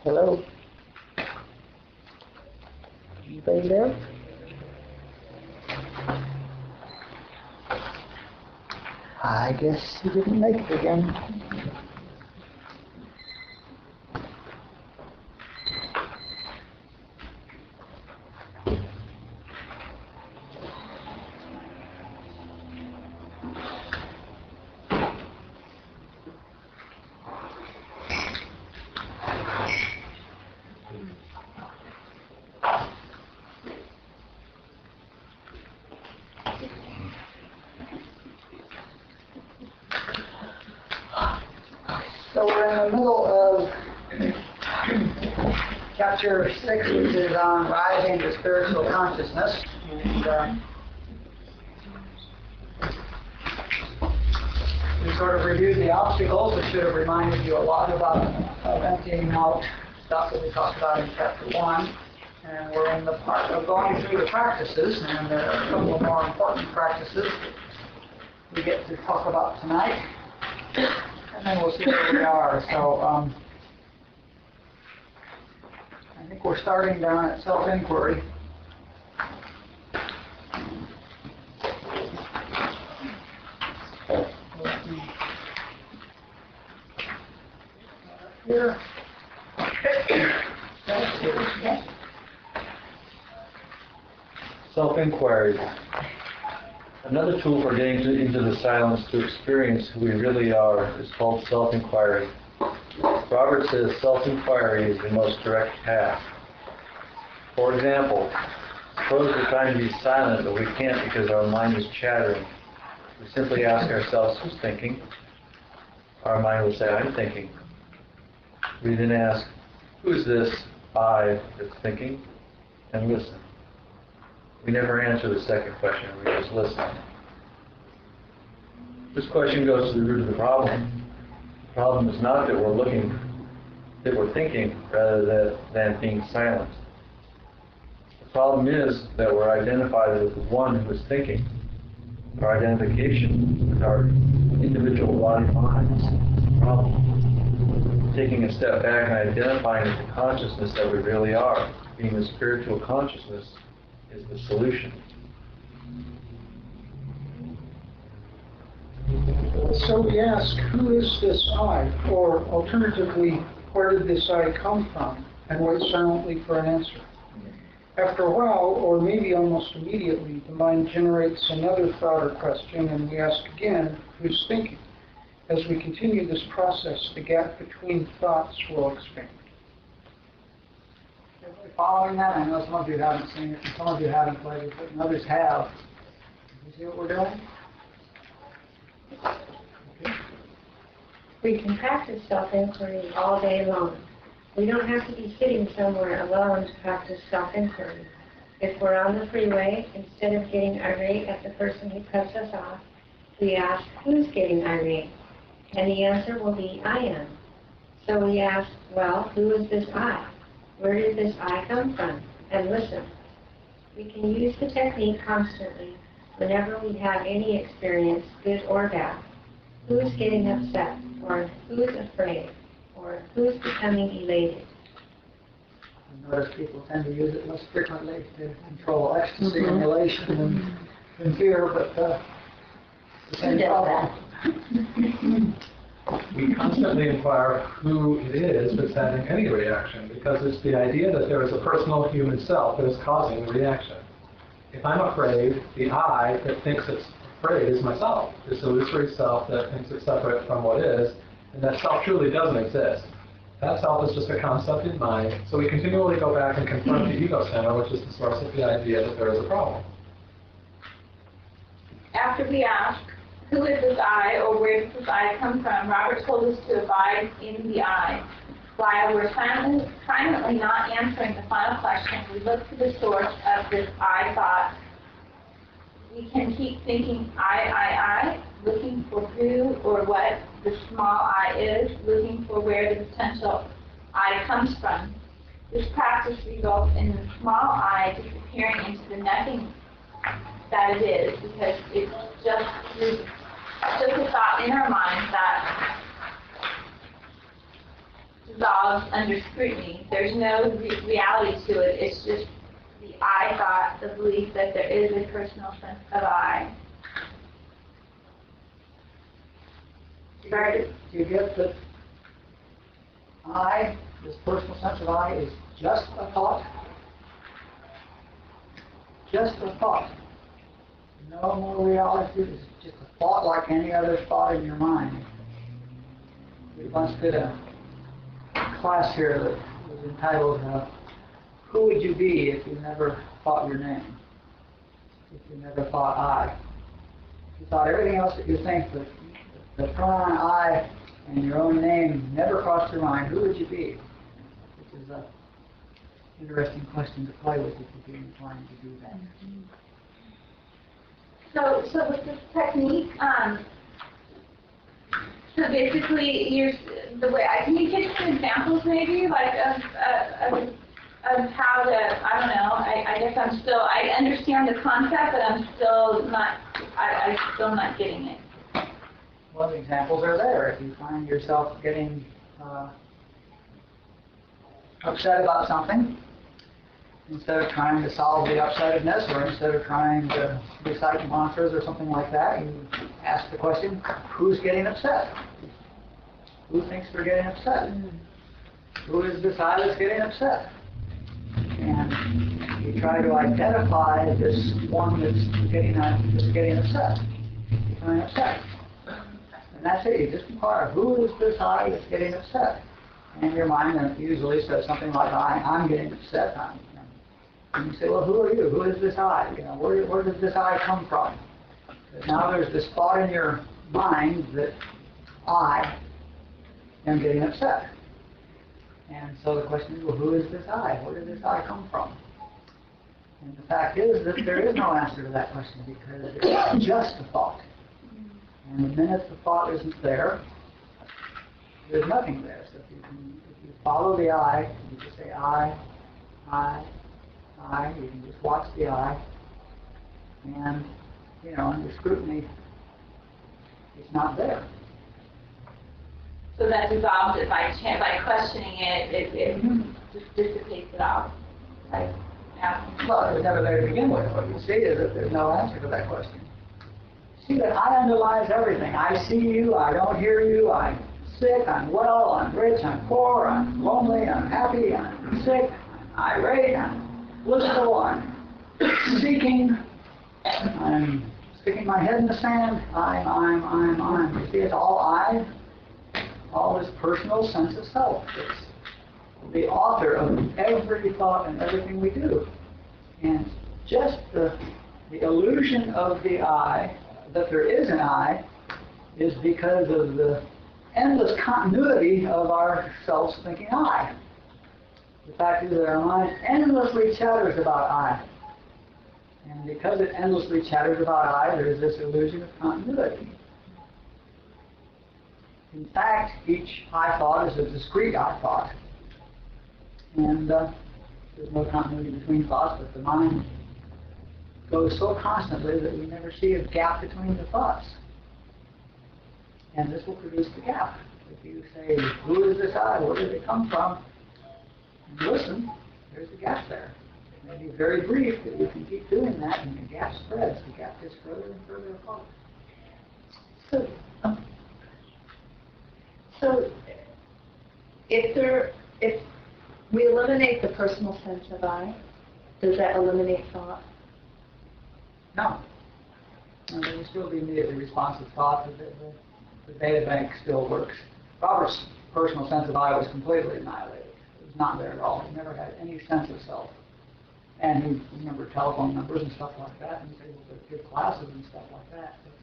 Hello? Anybody there? I guess you didn't make it again. So we're in the middle of chapter 6, which is on rising to spiritual consciousness. And we sort of reviewed the obstacles, which should have reminded you a lot about emptying out stuff that we talked about in chapter 1. And we're in the part of going through the practices, and there are a couple of more important practices we get to talk about tonight. And then we'll see where we are. So I think we're starting down at self-inquiry. Here. Self-inquiry. Another tool for getting into the silence to experience who we really are is called self-inquiry. Robert says self-inquiry is the most direct path. For example, suppose we're trying to be silent, but we can't because our mind is chattering. We simply ask ourselves, who's thinking? Our mind will say, I'm thinking. We then ask, who is this I that's thinking? And listen. We never answer the second question, we just listen. This question goes to the root of the problem. The problem is not that we're thinking rather than being silent. The problem is that we're identified with the one who is thinking. Our identification with our individual body minds is the problem. Taking a step back and identifying with the consciousness that we really are, being the spiritual consciousness, is the solution. So we ask, who is this I? Or alternatively, where did this I come from? And wait silently for an answer. After a while, or maybe almost immediately, the mind generates another thought or question, and we ask again, who's thinking? As we continue this process, the gap between thoughts will expand. Following that, I know some of you haven't seen it, and some of you haven't played it, and others have. You see what we're doing? Okay. We can practice self-inquiry all day long. We don't have to be sitting somewhere alone to practice self-inquiry. If we're on the freeway, instead of getting irate at the person who cuts us off, we ask, who's getting irate? And the answer will be, I am. So we ask, well, who is this I? Where did this I come from? And listen. We can use the technique constantly whenever we have any experience, good or bad. Who is getting upset? Or who is afraid? Or who is becoming elated? I notice people tend to use it less frequently to control ecstasy and elation and fear, but the same problem. We constantly inquire who it is that's having any reaction, because it's the idea that there is a personal human self that is causing the reaction. If I'm afraid, the I that thinks it's afraid is myself. This illusory self that thinks it's separate from what is, and that self truly doesn't exist. That self is just a concept in mind, so we continually go back and confront the ego center, which is the source of the idea that there is a problem. After we ask, who is this I, or where does this I come from, Robert told us to abide in the I. While we're silently not answering the final question, we look to the source of this I thought. We can keep thinking I, looking for who or what the small I is, looking for where the potential I comes from. This practice results in the small I disappearing into the nothing that it is, because it's just a thought in our mind that dissolves under scrutiny. There's no reality to it. It's just the I thought, the belief that there is a personal sense of I. Do you get that I, this personal sense of I, is just a thought? Just a thought. No more reality. It's just a thought like any other thought in your mind. We once did a class here that was entitled, Who Would You Be If You Never Thought Your Name? If you never thought I. If you thought everything else that you think, but the pronoun I and your own name never crossed your mind, who would you be? Which is an interesting question to play with if you're inclined to do that. So with this technique, so basically, the way can you give some examples maybe, like of how to, I don't know, I guess I understand the concept, but I'm still not getting it. Well, the examples are there. If you find yourself getting upset about something, instead of trying to solve the upsetness, or instead of trying to recite mantras or something like that, you ask the question, who's getting upset? Who thinks they're getting upset? Who is this I that's getting upset? And you try to identify this one that's getting upset. Becoming upset. And that's it. You just inquire, who is this I that's getting upset? And your mind then usually says something like, I'm getting upset. And you say, well, who are you? Who is this I? Where does this I come from? But now there's this thought in your mind that I am getting upset. And so the question is, well, who is this I? Where did this I come from? And the fact is that there is no answer to that question because it's just a thought. And the minute the thought isn't there, there's nothing there. So if you follow the I, you just say I, you can just watch the I, and, under scrutiny, it's not there. So that dissolves it by questioning it, it just dissipates it off. Right? Yeah. Well, it was never there to begin with. What you see is that there's no answer to that question. See that I underlies everything. I see you, I don't hear you, I'm sick, I'm well, I'm rich, I'm poor, I'm lonely, I'm happy, I'm sick, I'm irate, I'm blissful, I'm seeking, I'm sticking my head in the sand, I'm. You see, it's all I, all this personal sense of self. It's the author of every thought and everything we do. And just the illusion of the I, that there is an I, is because of the endless continuity of our self-thinking I. The fact is that our mind endlessly chatters about I. And because it endlessly chatters about I, there is this illusion of continuity. In fact, each I thought is a discrete I thought. And there's no continuity between thoughts, but the mind goes so constantly that we never see a gap between the thoughts. And this will produce the gap. If you say, who is this I? Where did it come from? And listen, there's a gap there. It may be very brief, but you can keep doing that, and the gap spreads. The gap gets further and further apart. So if we eliminate the personal sense of I, does that eliminate thought? No. There will still be immediately responsive thought. The data bank still works. Robert's personal sense of I was completely annihilated. It was not there at all. He never had any sense of self. And he remembered telephone numbers and stuff like that, and he was able to give classes and stuff like that. But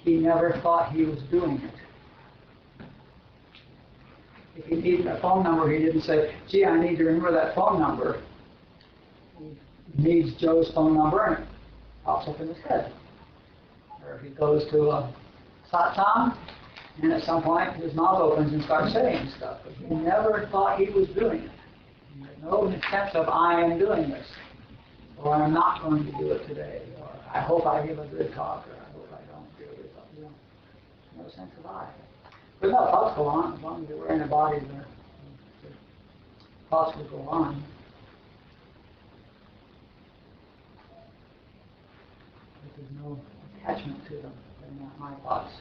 he never thought he was doing it. If he needed a phone number, he didn't say, gee, I need to remember that phone number. He needs Joe's phone number, and it pops up in his head. Or if he goes to a satsang, and at some point his mouth opens and starts saying stuff. But he never thought he was doing it. He had no sense of, I am doing this. Or I'm not going to do it today. Or I hope I give a good talk. Or I hope I don't do it. No sense of I. But no, thoughts go on, as long as we're in a body there. Thoughts will go on. But there's no attachment to them. They're not my thoughts.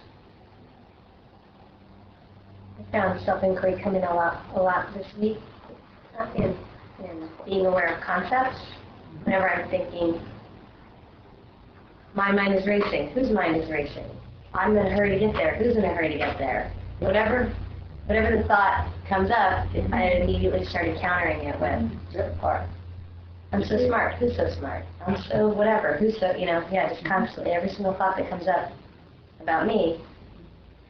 I found self-inquiry coming a lot this week in being aware of concepts. Whenever I'm thinking, my mind is racing. Whose mind is racing? I'm in a hurry to get there. Who's in a hurry to get there? Whatever the thought comes up, I immediately started countering it with, I'm so smart. Who's so smart? I'm so whatever. Who's so, just constantly, every single thought that comes up about me,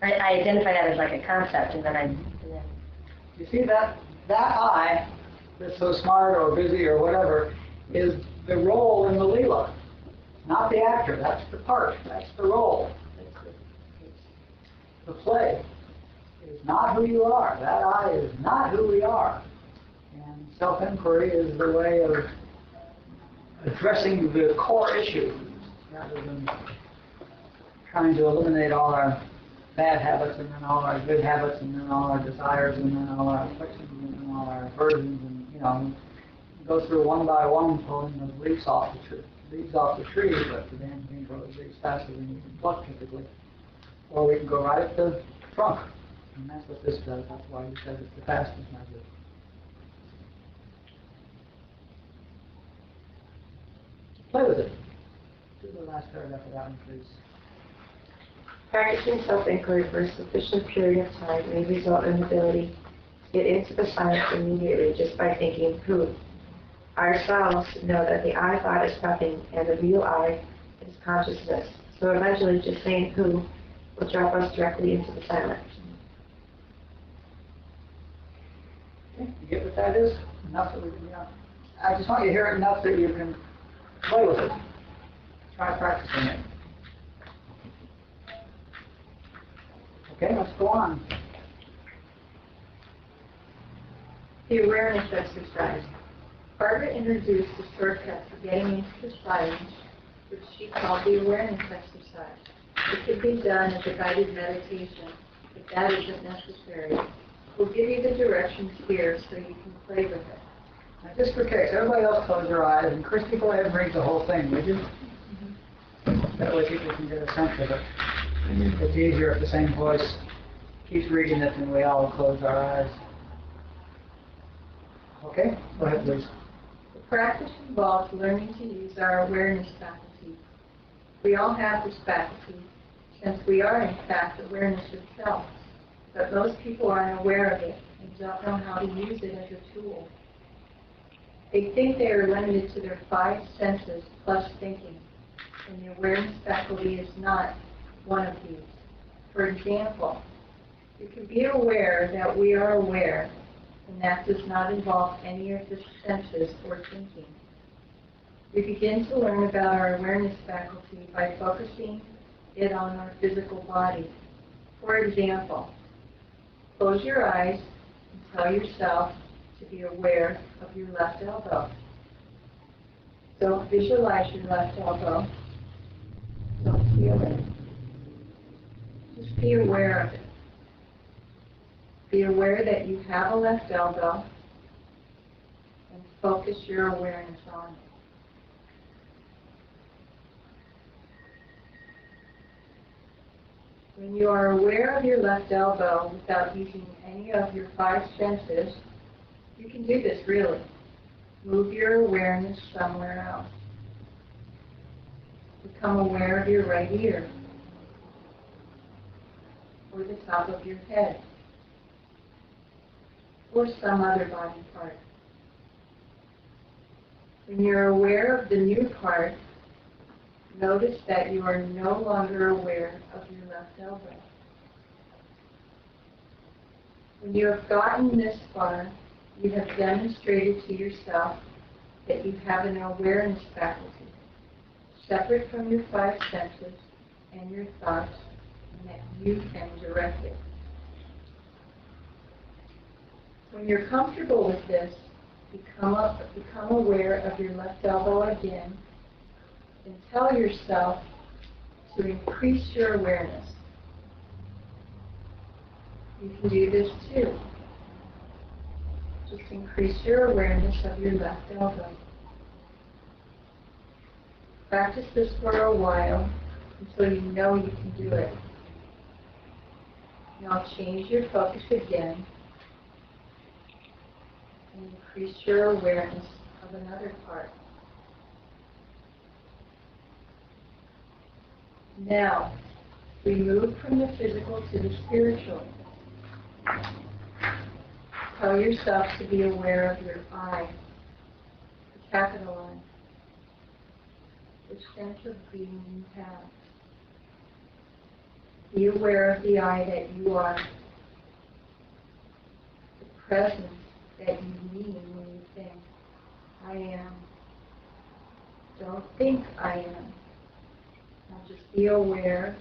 I identify that as like a concept, and then You see that I, that's so smart or busy or whatever, is the role in the Leelaa. Not the actor, that's the part, that's the role. The play is not who you are. That I is not who we are. And self-inquiry is the way of addressing the core issue rather than trying to eliminate all our bad habits and then all our good habits and then all our desires and then all our afflictions and then all our aversions and go through one by one pulling the leaves off the tree, but the damn thing grows leaves faster than you can pluck typically. Or we can go right at the trunk. And that's what this does. That's why he says it's the fastest method. Play with it. Do the last paragraph of that one, please. Practicing self-inquiry for a sufficient period of time may result in the ability to get into the silence immediately just by thinking who. Ourselves know that the I thought is nothing and the real I is consciousness. So eventually just saying who will drop us directly into the silence. Okay, you get what that is? Enough that we can, I just want you to hear it enough that you can play with it. Try practicing it. Okay, let's go on. The awareness exercise. Barbara introduced a shortcut for getting into the silence, which she called the awareness exercise. It could be done as a guided meditation, if that isn't necessary. We'll give you the directions here so you can play with it. Now, just for case, everybody else close your eyes, and Christy, go ahead and read the whole thing, would you? That way people can get a sense of it. It's easier if the same voice keeps reading it and we all close our eyes. Okay, go ahead, please. The practice involves learning to use our awareness faculty. We all have this faculty, since we are in fact awareness itself. But most people aren't aware of it and don't know how to use it as a tool. They think they are limited to their 5 senses plus thinking, and the awareness faculty is not one of these. For example, you can be aware that we are aware, and that does not involve any of the senses or thinking. We begin to learn about our awareness faculty by focusing it on our physical body. For example, close your eyes and tell yourself to be aware of your left elbow. Don't visualize your left elbow. Don't feel it. Just be aware of it. Be aware that you have a left elbow and focus your awareness on it. When you are aware of your left elbow without using any of your 5 senses, you can do this really. Move your awareness somewhere else. Become aware of your right ear or the top of your head or some other body part. When you're aware of the new part, notice that you are no longer aware of your left elbow. When you have gotten this far, you have demonstrated to yourself that you have an awareness faculty, separate from your 5 senses and your thoughts, and that you can direct it. When you're comfortable with this, become aware of your left elbow again, and tell yourself to increase your awareness. You can do this too. Just increase your awareness of your left elbow. Practice this for a while until you know you can do it. Now change your focus again and increase your awareness of another part. Now, we move from the physical to the spiritual. Tell yourself to be aware of your I, the capital I, the sense of being you have. Be aware of the I that you are, the presence that you mean when you think, I am. Don't think I am. Now just be aware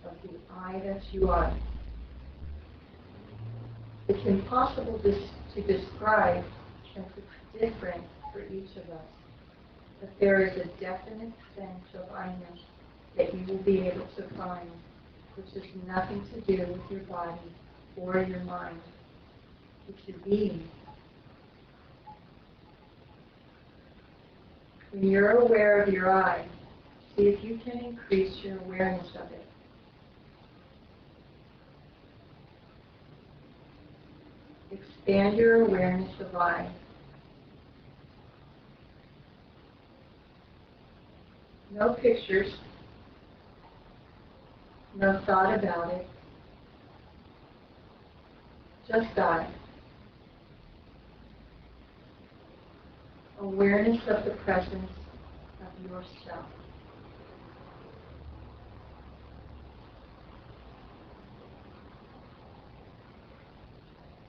of the I that you are. It's impossible to describe since it's different for each of us. But there is a definite sense of I-ness that you will be able to find, which has nothing to do with your body or your mind. It's your being. When you're aware of your I, see if you can increase your awareness of it. Expand your awareness of I. No pictures, no thought about it, just I. Awareness of the presence of yourself.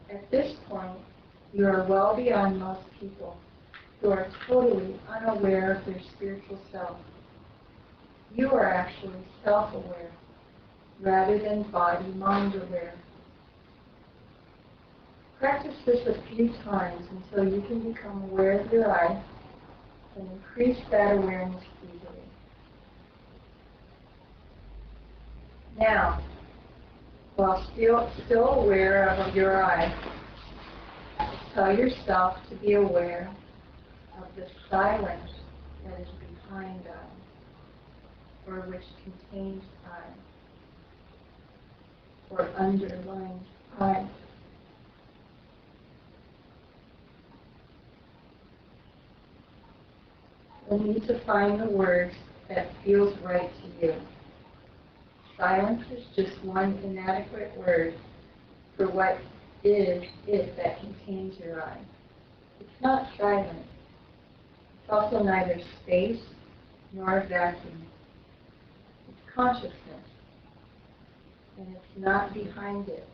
At this point, you are well beyond most people who are totally unaware of their spiritual self. You are actually self-aware rather than body-mind aware. Practice this a few times until you can become aware of your I and increase that awareness easily. Now, while still aware of your I, tell yourself to be aware of the silence that is behind I, or which contains I, or underlines I. You'll need to find the words that feels right to you. Silence is just one inadequate word for what is it that contains your I. It's not silent. It's also neither space nor a vacuum. It's consciousness. And it's not behind it,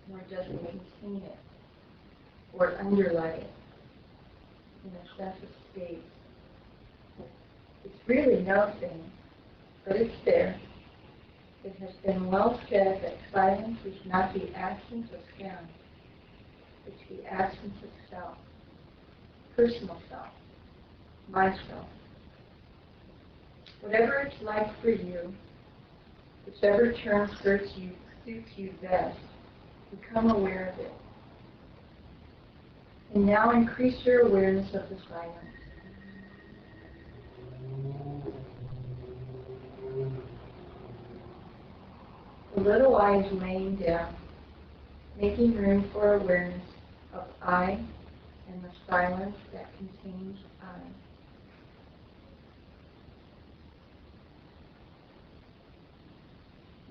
nor does it contain it, or underlie it in a sense of space. It's really nothing, but it's there. It has been well said that silence is not the absence of sound. It's the absence of self, personal self, myself. Whatever it's like for you, whichever term suits you best, become aware of it. And now increase your awareness of the silence. The little I is laying down, making room for awareness of I and the silence that contains I.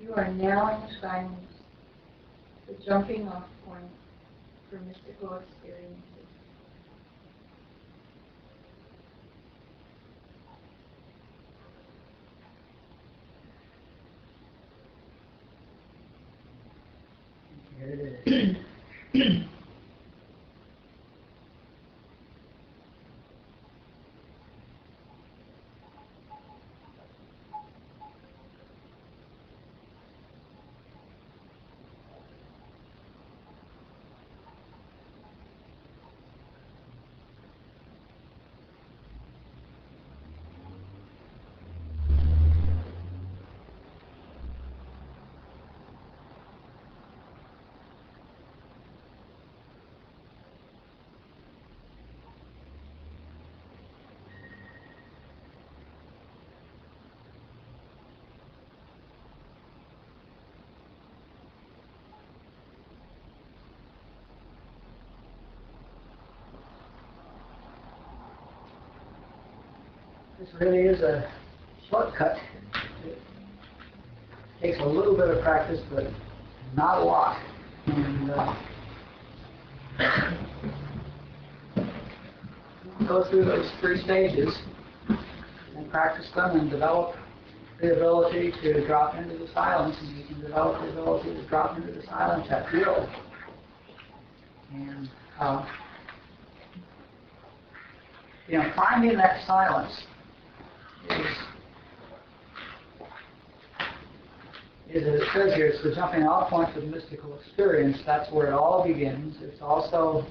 You are now in the silence, the jumping off point for mystical experiences. Here it is. This really is a shortcut. It takes a little bit of practice, but not a lot. And go through those 3 stages and practice them and develop the ability to drop into the silence, and you can develop the ability to drop into the silence at will. And finding that silence is, as it says here, it's the jumping off point for the mystical experience. That's where it all begins. It's also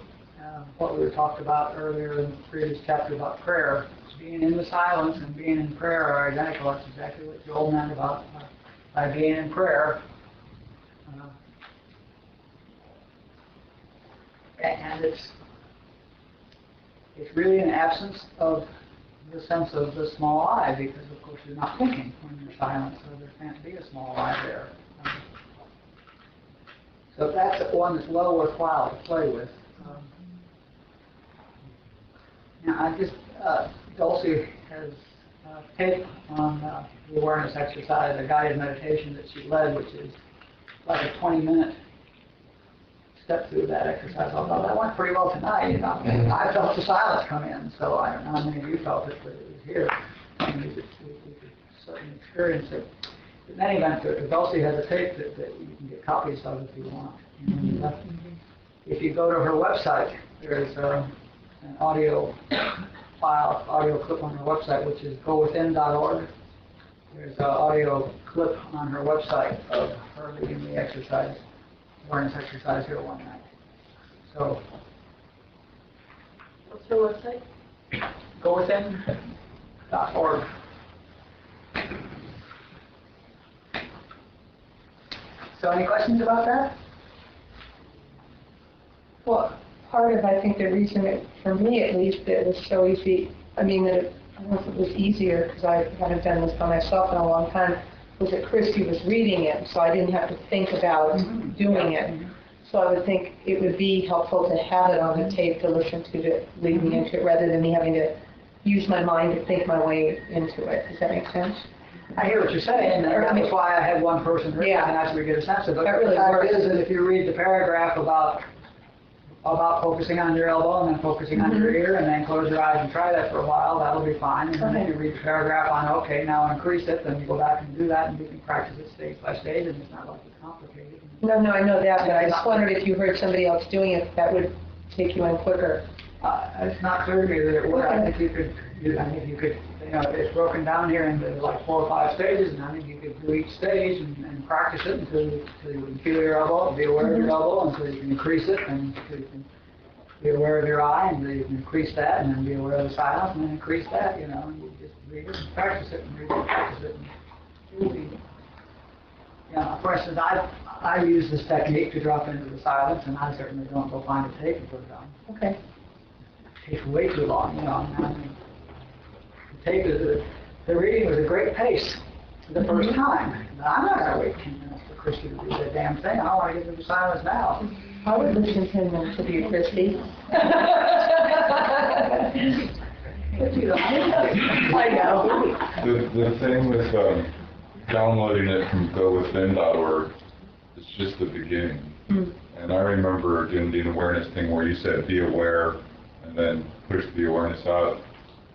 what we talked about earlier in the previous chapter about prayer. Being in the silence and being in prayer are identical. That's exactly what Joel meant about by being in prayer. And it's really an absence of the sense of the small I, because of course you're not thinking when you're silent, so there can't be a small I there. So that's the one that's well worthwhile to play with. Now I just, Dulcie has taped on the awareness exercise, a guided meditation that she led, which is like a 20-minute step through that exercise. Although that went pretty well tonight, I felt the silence come in, so I don't know how many of you felt it, but it was here. And we could certainly experience it. In any event, Dulcie has a tape that you can get copies of if you want. And, if you go to her website, there's an audio file, audio clip on her website, which is gowithin.org. There's an audio clip on her website of her leading the exercise, awareness exercise here one night. So, what's her website? Gowithin.org. So, any questions about that? Well, part of, I think, the reason, for me at least, it was so easy, I don't know if it was easier, because I haven't done this by myself in a long time, was that Christy was reading it, so I didn't have to think about doing it. So I would think it would be helpful to have it on the tape to listen to lead me into it, rather than me having to use my mind to think my way into it. Does that make sense? I hear what you're saying, and that's why I had one person read it, and that's where you get a sense of it. That really the fact works. is that if you read the paragraph about focusing on your elbow and then focusing on your ear, and then close your eyes and try that for a while, that'll be fine. And then if you read the paragraph on, okay, now increase it, then you go back and do that, and you can practice it stage by stage, and it's not like it's complicated. No, I know that, but I just wondered if you heard somebody else doing it, that would take you in quicker. It's not clear to me that it would. I think you could, it's broken down here into like 4 or 5 stages, and I think you could do each stage and practice it until you can feel your elbow, be aware of your elbow, until you can increase it, and until you can be aware of your eye, and then you can increase that, and then be aware of the silence, and then increase that, and you just read it and practice it, and read it and practice it. And for instance, I use this technique to drop into the silence, and I certainly don't go find a tape and put it on. Okay. It takes way too long, The tape the reading was a great pace the first time. But I'm not going to wait 10 minutes for Christy to do that damn thing. I want to get into silence now. I would listen 10 minutes of you, Christy. I know. The thing with downloading it from gowithin.org, it's just the beginning. And I remember doing the awareness thing where you said be aware and then push the awareness out.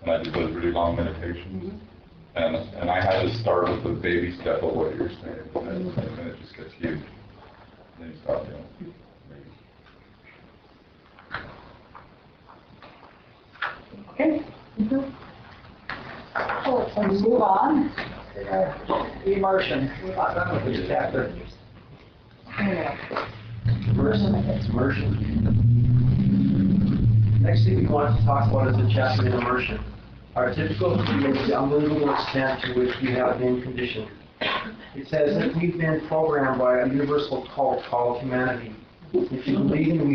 And I did those really long meditations. And I had to start with the baby step of what you're saying. And then it just gets huge. Then you stop doing it. Okay. So let's move on to immersion. We're not done with this chapter. Immersion. Next thing we want to talk about is the chapter in immersion. Our typical view is the unbelievable extent to which we have been conditioned. It says that we've been programmed by a universal cult called humanity. If you believe in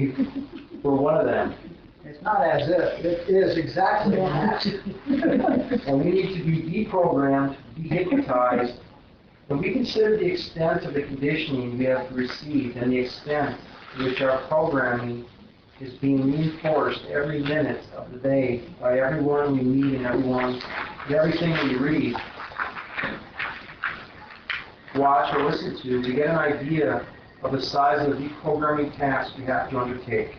we're one of them. It's not as if. It is exactly that. And we need to be deprogrammed, dehypnotized. When we consider the extent of the conditioning we have received and the extent to which our programming is being reinforced every minute of the day by everyone we meet and everyone everything we read, watch, or listen to get an idea of the size of the deprogramming task we have to undertake.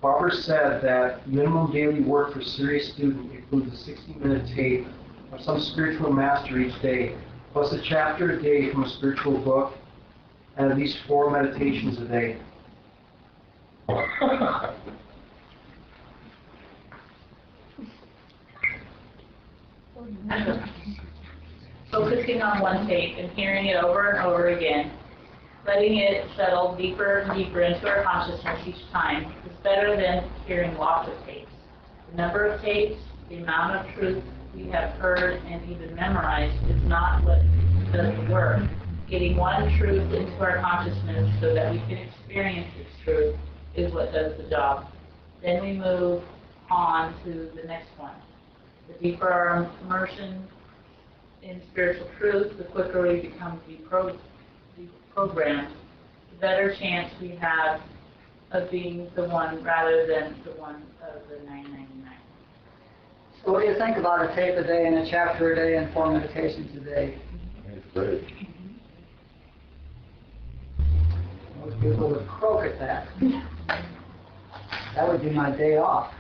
Barber said that minimum daily work for a serious student includes a 60-minute tape of some spiritual master each day, plus a chapter a day from a spiritual book, and at least 4 meditations a day. Focusing on one tape and hearing it over and over again, letting it settle deeper and deeper into our consciousness each time is better than hearing lots of tapes. The number of tapes, the amount of truth we have heard and even memorized is not what does the work. Getting one truth into our consciousness so that we can experience its truth is what does the job. Then we move on to the next one. The deeper our immersion in spiritual truth, the quicker we become deprogrammed, the better chance we have of being the one rather than the one of the 999. So what do you think about a tape a day and a chapter a day and 4 meditations a day? That's great. Most people would croak at that. That would be my day off.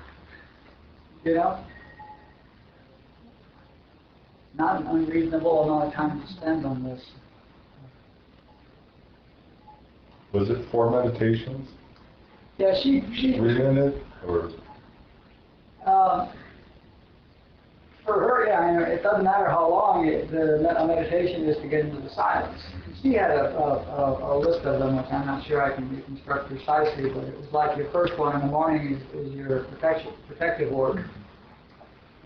You know? Not an unreasonable amount of time to spend on this. Was it 4 meditations? Yeah, she 3 minutes? Or for her, yeah, I mean, it doesn't matter how long a meditation is to get into the silence. She had a list of them, which I'm not sure I can reconstruct precisely, but it was like your first one in the morning is your protective work.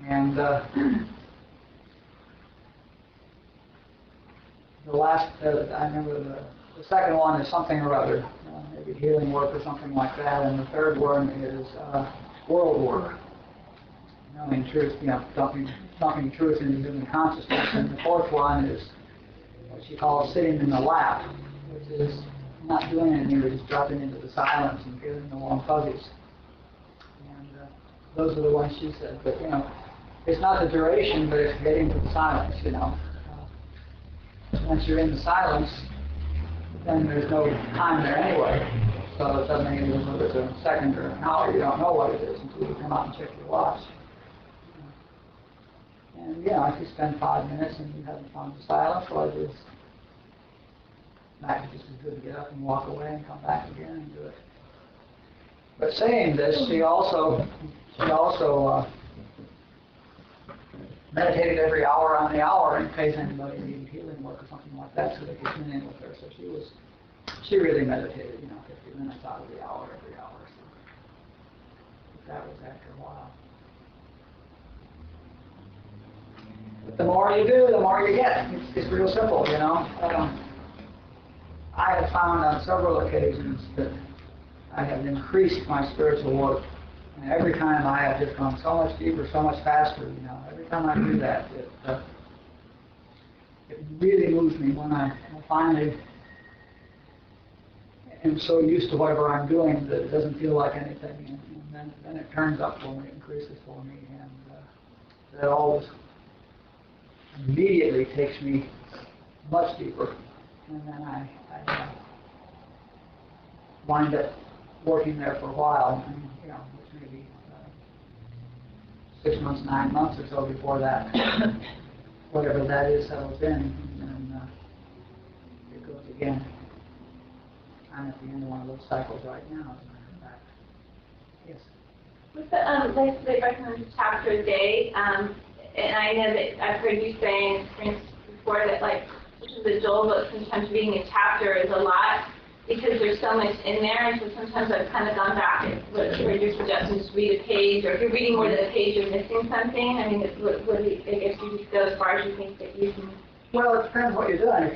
And the last, I remember the second one is something or other, maybe healing work or something like that, and the third one is world work. Knowing truth, dumping truth into human consciousness. And the fourth one is what she calls sitting in the lap, which is not doing anything, but just dropping into the silence and feeling the warm fuzzies. And those are the ones she said. But, it's not the duration, but it's getting to the silence, Once you're in the silence, then there's no time there anyway. So it doesn't make any difference whether it's a second or an hour. You don't know what it is until you come out and check your watch. And, if you spend 5 minutes and you haven't found the silence, well, it's just as good to get up and walk away and come back again and do it. But saying this, she also meditated every hour on the hour in case anybody needed healing work or something like that, so they could tune in with her. So she really meditated, 50 minutes out of the hour every hour. So that was after a while. But the more you do, the more you get. It's real simple, I have found on several occasions that I have increased my spiritual work. And every time I have just gone so much deeper, so much faster, Every time I do that, it really moves me when I finally am so used to whatever I'm doing that it doesn't feel like anything. And then it turns up for me, increases for me. And that always immediately takes me much deeper, and then I wind up working there for a while, which may be 6 months, 9 months or so before that, whatever that is settles in, and then it goes again. I'm at the end of one of those cycles right now. Yes. With the they recommend a chapter a day. And I know that I've heard you say and experienced before that, the Joel book, sometimes reading a chapter is a lot because there's so much in there. And so sometimes I've kind of gone back and what you're suggesting is read a page, or if you're reading more than a page, you're missing something. I mean, I guess you just go as far as you think that you can. Well, it depends what you're doing. If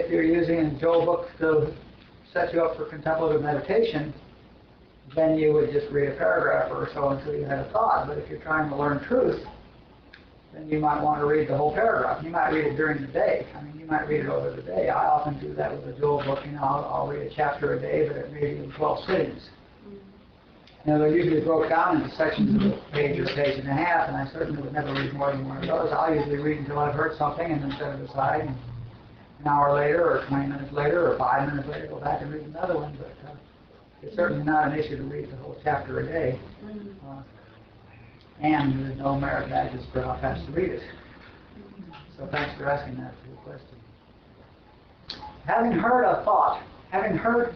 you're using a Joel book to set you up for contemplative meditation, then you would just read a paragraph or so until you had a thought. But if you're trying to learn truth, then you might want to read the whole paragraph. You might read it during the day. I mean, you might read it over the day. I often do that with a Joel book. I'll read a chapter a day, but it may be in 12 sittings. Now, they're usually broke down into sections of a page or a page and a half, and I certainly would never read more than one of those. I'll usually read until I've heard something and then set it aside. And an hour later, or 20 minutes later, or 5 minutes later, go back and read another one. But it's certainly not an issue to read the whole chapter a day. And there's no merit badges for how fast to read it. So thanks for asking that question. Having heard a thought, having heard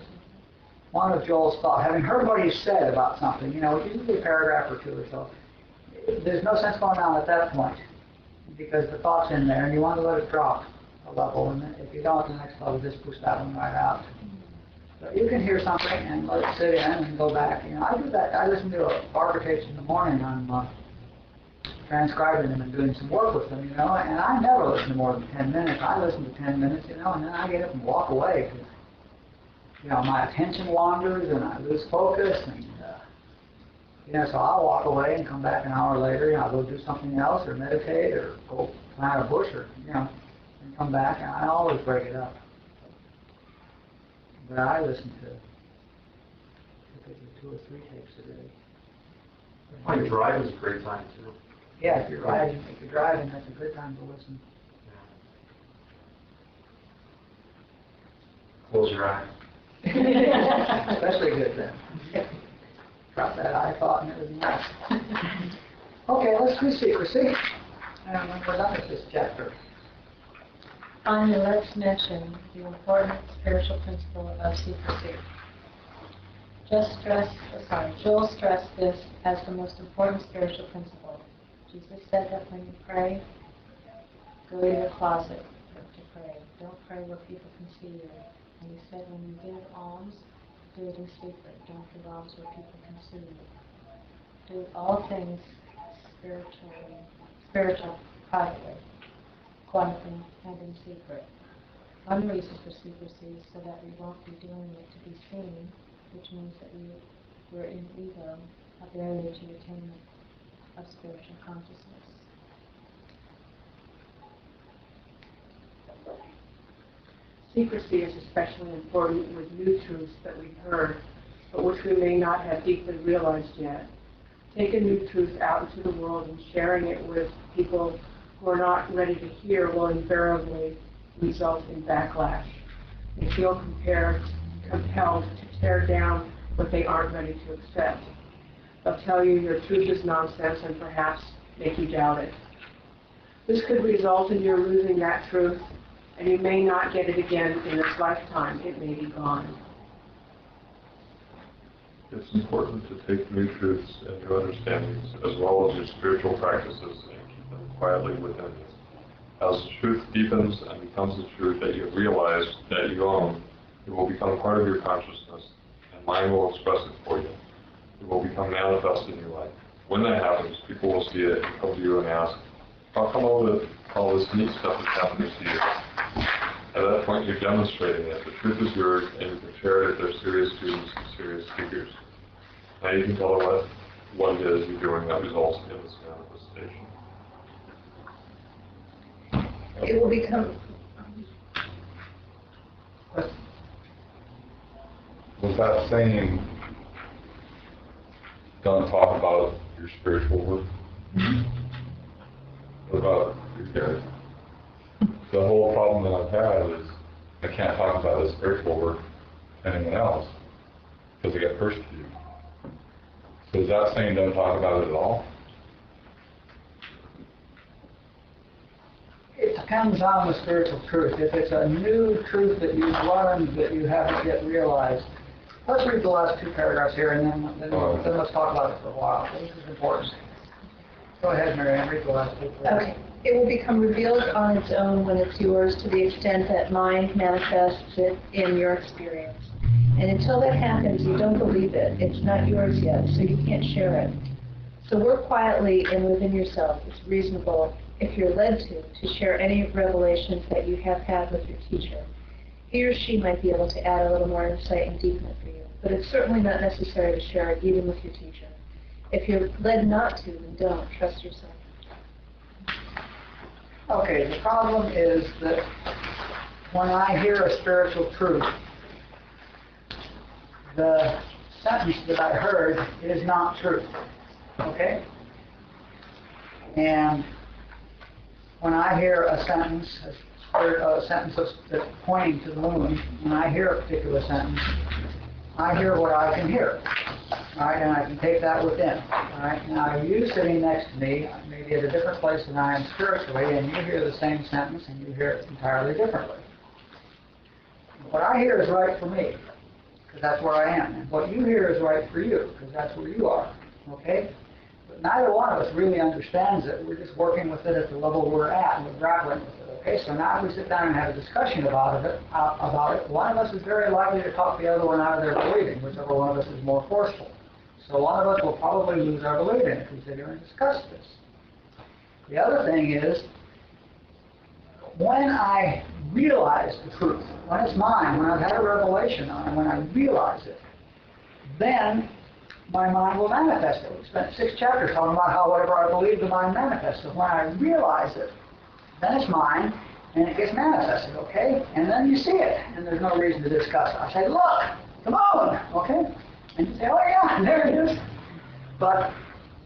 one of Joel's thoughts, having heard what he said about something, usually a paragraph or two or so, there's no sense going on at that point because the thought's in there and you want to let it drop a level, and if you don't, the next level, just push that one right out. But you can hear something and let it sit in and go back. I do that. I listen to barber tapes in the morning. I'm transcribing them and doing some work with them, and I never listen to more than 10 minutes. I listen to 10 minutes, and then I get up and walk away. My attention wanders and I lose focus, and so I'll walk away and come back an hour later. I'll go do something else or meditate or go plant a bush or and come back, and I always break it up. But I listen to typically 2 or 3 tapes a day. I find drive is a great time too. Yeah, if you're driving, that's a good time to listen. Close your eye. Especially good then. Drop that I thought and everything else. Okay, let's do secrecy. And when we're done with this chapter. Finally, let's mention the important spiritual principle of secrecy. Joel stressed this as the most important spiritual principle. Jesus said that when you pray, go to your closet to pray. Don't pray where people can see you. And he said when you give alms, do it in secret. Don't give alms where people can see you. Do all things spiritual, privately, quietly, and in secret. One reason for secrecy is so that we won't be doing it to be seen, which means that we're in ego, a barrier to attainment of spiritual consciousness. Secrecy is especially important with new truths that we've heard, but which we may not have deeply realized yet. Take a new truth out into the world and sharing it with people who are not ready to hear will invariably result in backlash. They feel compelled to tear down what they aren't ready to accept. They'll tell you your truth is nonsense and perhaps make you doubt it. This could result in your losing that truth, and you may not get it again in this lifetime. It may be gone. It's important to take new truths and new understandings, as well as your spiritual practices, and keep them quietly within you. As the truth deepens and becomes the truth that you have realized that you own, it will become part of your consciousness, and mind will express it for you. It will become manifest in your life. When that happens, people will see it and come to you and ask, how come all this neat stuff is happening to you? At that point, you're demonstrating it. The truth is yours, and you can share it if they're serious students and serious speakers. Now you can tell them what it is you're doing that results in this manifestation. It will become... Was that saying, don't talk about your spiritual work? What about your character? The whole problem that I've had is I can't talk about the spiritual work to anyone else because I get persecuted. So is that saying don't talk about it at all? It depends on the spiritual truth. If it's a new truth that you've learned that you haven't yet realized, let's read the last 2 paragraphs here and then let's talk about it for a while. This is important. Go ahead, Mary Ann, read the last 2 paragraphs. Okay. It will become revealed on its own when it's yours to the extent that mind manifests it in your experience. And until that happens, you don't believe it. It's not yours yet, so you can't share it. So work quietly and within yourself. It's reasonable, if you're led to share any revelations that you have had with your teacher. He or she might be able to add a little more insight and deepen it for you. But it's certainly not necessary to share it even with your teacher. If you're led not to, then don't. Trust yourself. Okay, the problem is that when I hear a spiritual truth, the sentence that I heard is not true. Okay? And when I hear a sentence, that's pointing to the moon, when I hear a particular sentence, I hear what I can hear. All right, and I can take that within. All right, now you sitting next to me, maybe at a different place than I am spiritually, and you hear the same sentence and you hear it entirely differently. What I hear is right for me, because that's where I am. And what you hear is right for you, because that's where you are. Okay? But neither one of us really understands it. We're just working with it at the level we're at, and we're grappling with it. Okay? So now if we sit down and have a discussion about it, one of us is very likely to talk the other one out of their believing, whichever one of us is more forceful. So one of us will probably lose our believing if we sit here and discuss this. The other thing is, when I realize the truth, when it's mine, when I've had a revelation on it, when I realize it, then my mind will manifest it. We spent 6 chapters talking about how whatever I believe, the mind manifests. So when I realize it, then it's mine, and it gets manifested, okay? And then you see it, and there's no reason to discuss it. I say, look, come on, okay? And you say, oh yeah, there it is. But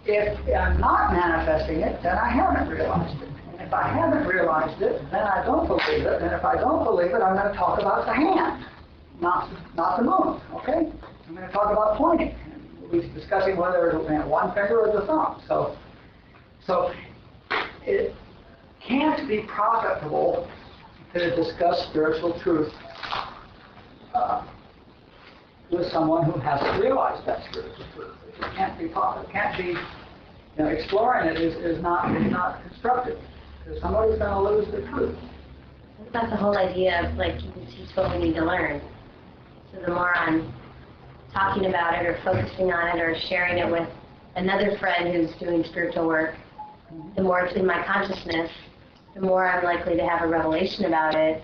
if I'm not manifesting it, then I haven't realized it. And if I haven't realized it, then I don't believe it. And if I don't believe it, I'm going to talk about the hand, not the moon, okay? I'm going to talk about pointing. We'll be discussing whether it's one finger or the thumb. So it can't be profitable to discuss spiritual truth with someone who hasn't realized that spiritual truth. It can't be profitable. It can't be, exploring it is not constructive. Because somebody's going to lose the truth. What about the whole idea of, like, you can teach what we need to learn? So the more I'm talking about it or focusing on it or sharing it with another friend who's doing spiritual work, the more it's in my consciousness, the more I'm likely to have a revelation about it.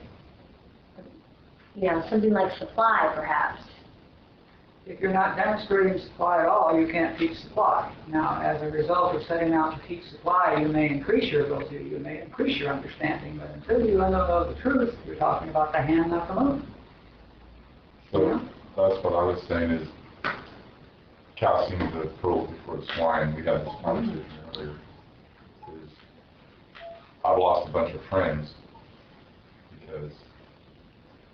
Something like supply, perhaps. If you're not demonstrating supply at all, you can't teach supply. Now, as a result of setting out to teach supply, you may increase your ability, you may increase your understanding, but until you know the truth, you're talking about the hand, not the moon. So that's what I was saying is casting the pearl before the swine. We had this conversation earlier. I've lost a bunch of friends because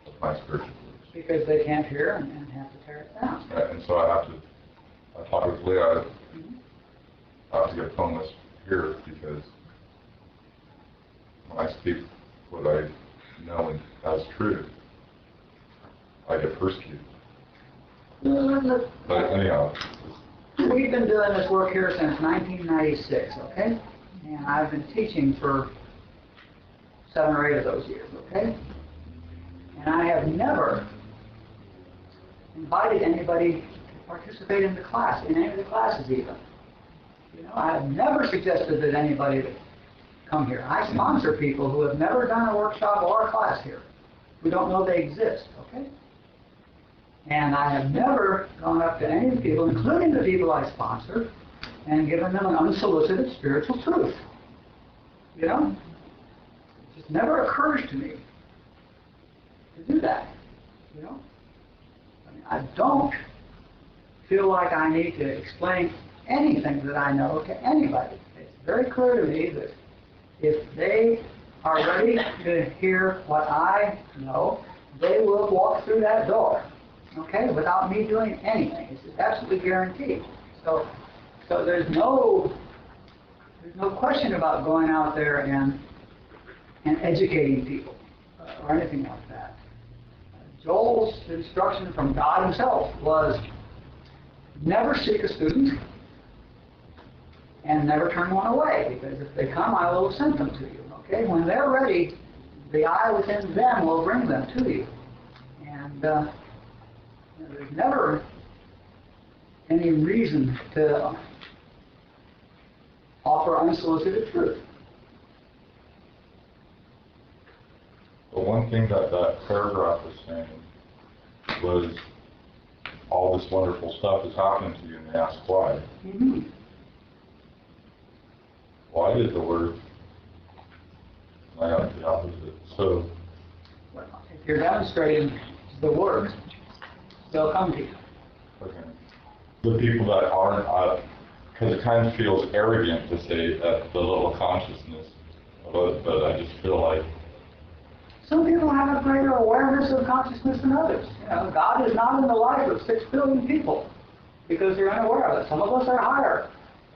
of my spiritual beliefs. Because they can't hear and have to tear it down. Right, and so I talked with Leelaa, I have to get phoneless here because when I speak what I know as true, I get persecuted. But anyhow. We've been doing this work here since 1996, okay? And I've been teaching for 7 or 8 of those years, okay? And I have never invited anybody to participate in the class, in any of the classes even. I have never suggested that anybody come here. I sponsor people who have never done a workshop or a class here, who don't know they exist, okay? And I have never gone up to any of the people, including the people I sponsor, and given them an unsolicited spiritual truth. It just never occurs to me to do that. I don't feel like I need to explain anything that I know to anybody. It's very clear to me that if they are ready to hear what I know, they will walk through that door, okay, without me doing anything. It's just absolutely guaranteed. So there's no question about going out there and educating people or anything like that. Joel's instruction from God himself was never seek a student and never turn one away, because if they come, I will send them to you. Okay? When they're ready, the I within them will bring them to you. And there's never any reason to offer unsolicited truth. But one thing that paragraph was saying was all this wonderful stuff is happening to you, and they ask why. Mm-hmm. Why did the word? I got the opposite. So, if you're demonstrating the word, they'll come to you. Okay. the people that aren't, because it kind of feels arrogant to say that the little consciousness, but I just feel like some people have a greater awareness of consciousness than others. You know, God is not in the life of 6 billion people because they're unaware of it. Some of us are higher,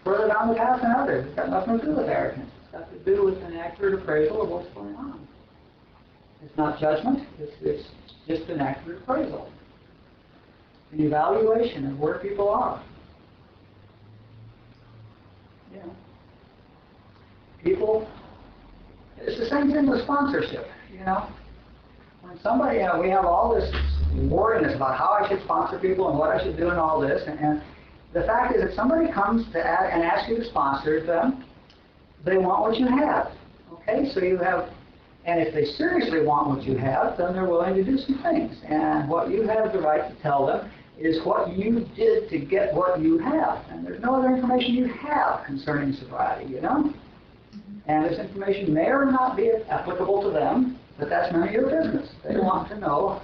further down the path than others. It's got nothing to do with arrogance. It's got to do with an accurate appraisal of what's going on. It's not judgment. It's just an accurate appraisal, an evaluation of where people are. You know, people. It's the same thing with sponsorship. You know, when somebody, we have all this worriness about how I should sponsor people and what I should do and all this, and the fact is, if somebody comes to and asks you to sponsor them, they want what you have. Okay, so you have, and if they seriously want what you have, then they're willing to do some things. And what you have the right to tell them is what you did to get what you have. And there's no other information you have concerning sobriety, you know? And this information may or not be applicable to them, but that's none of your business. They want to know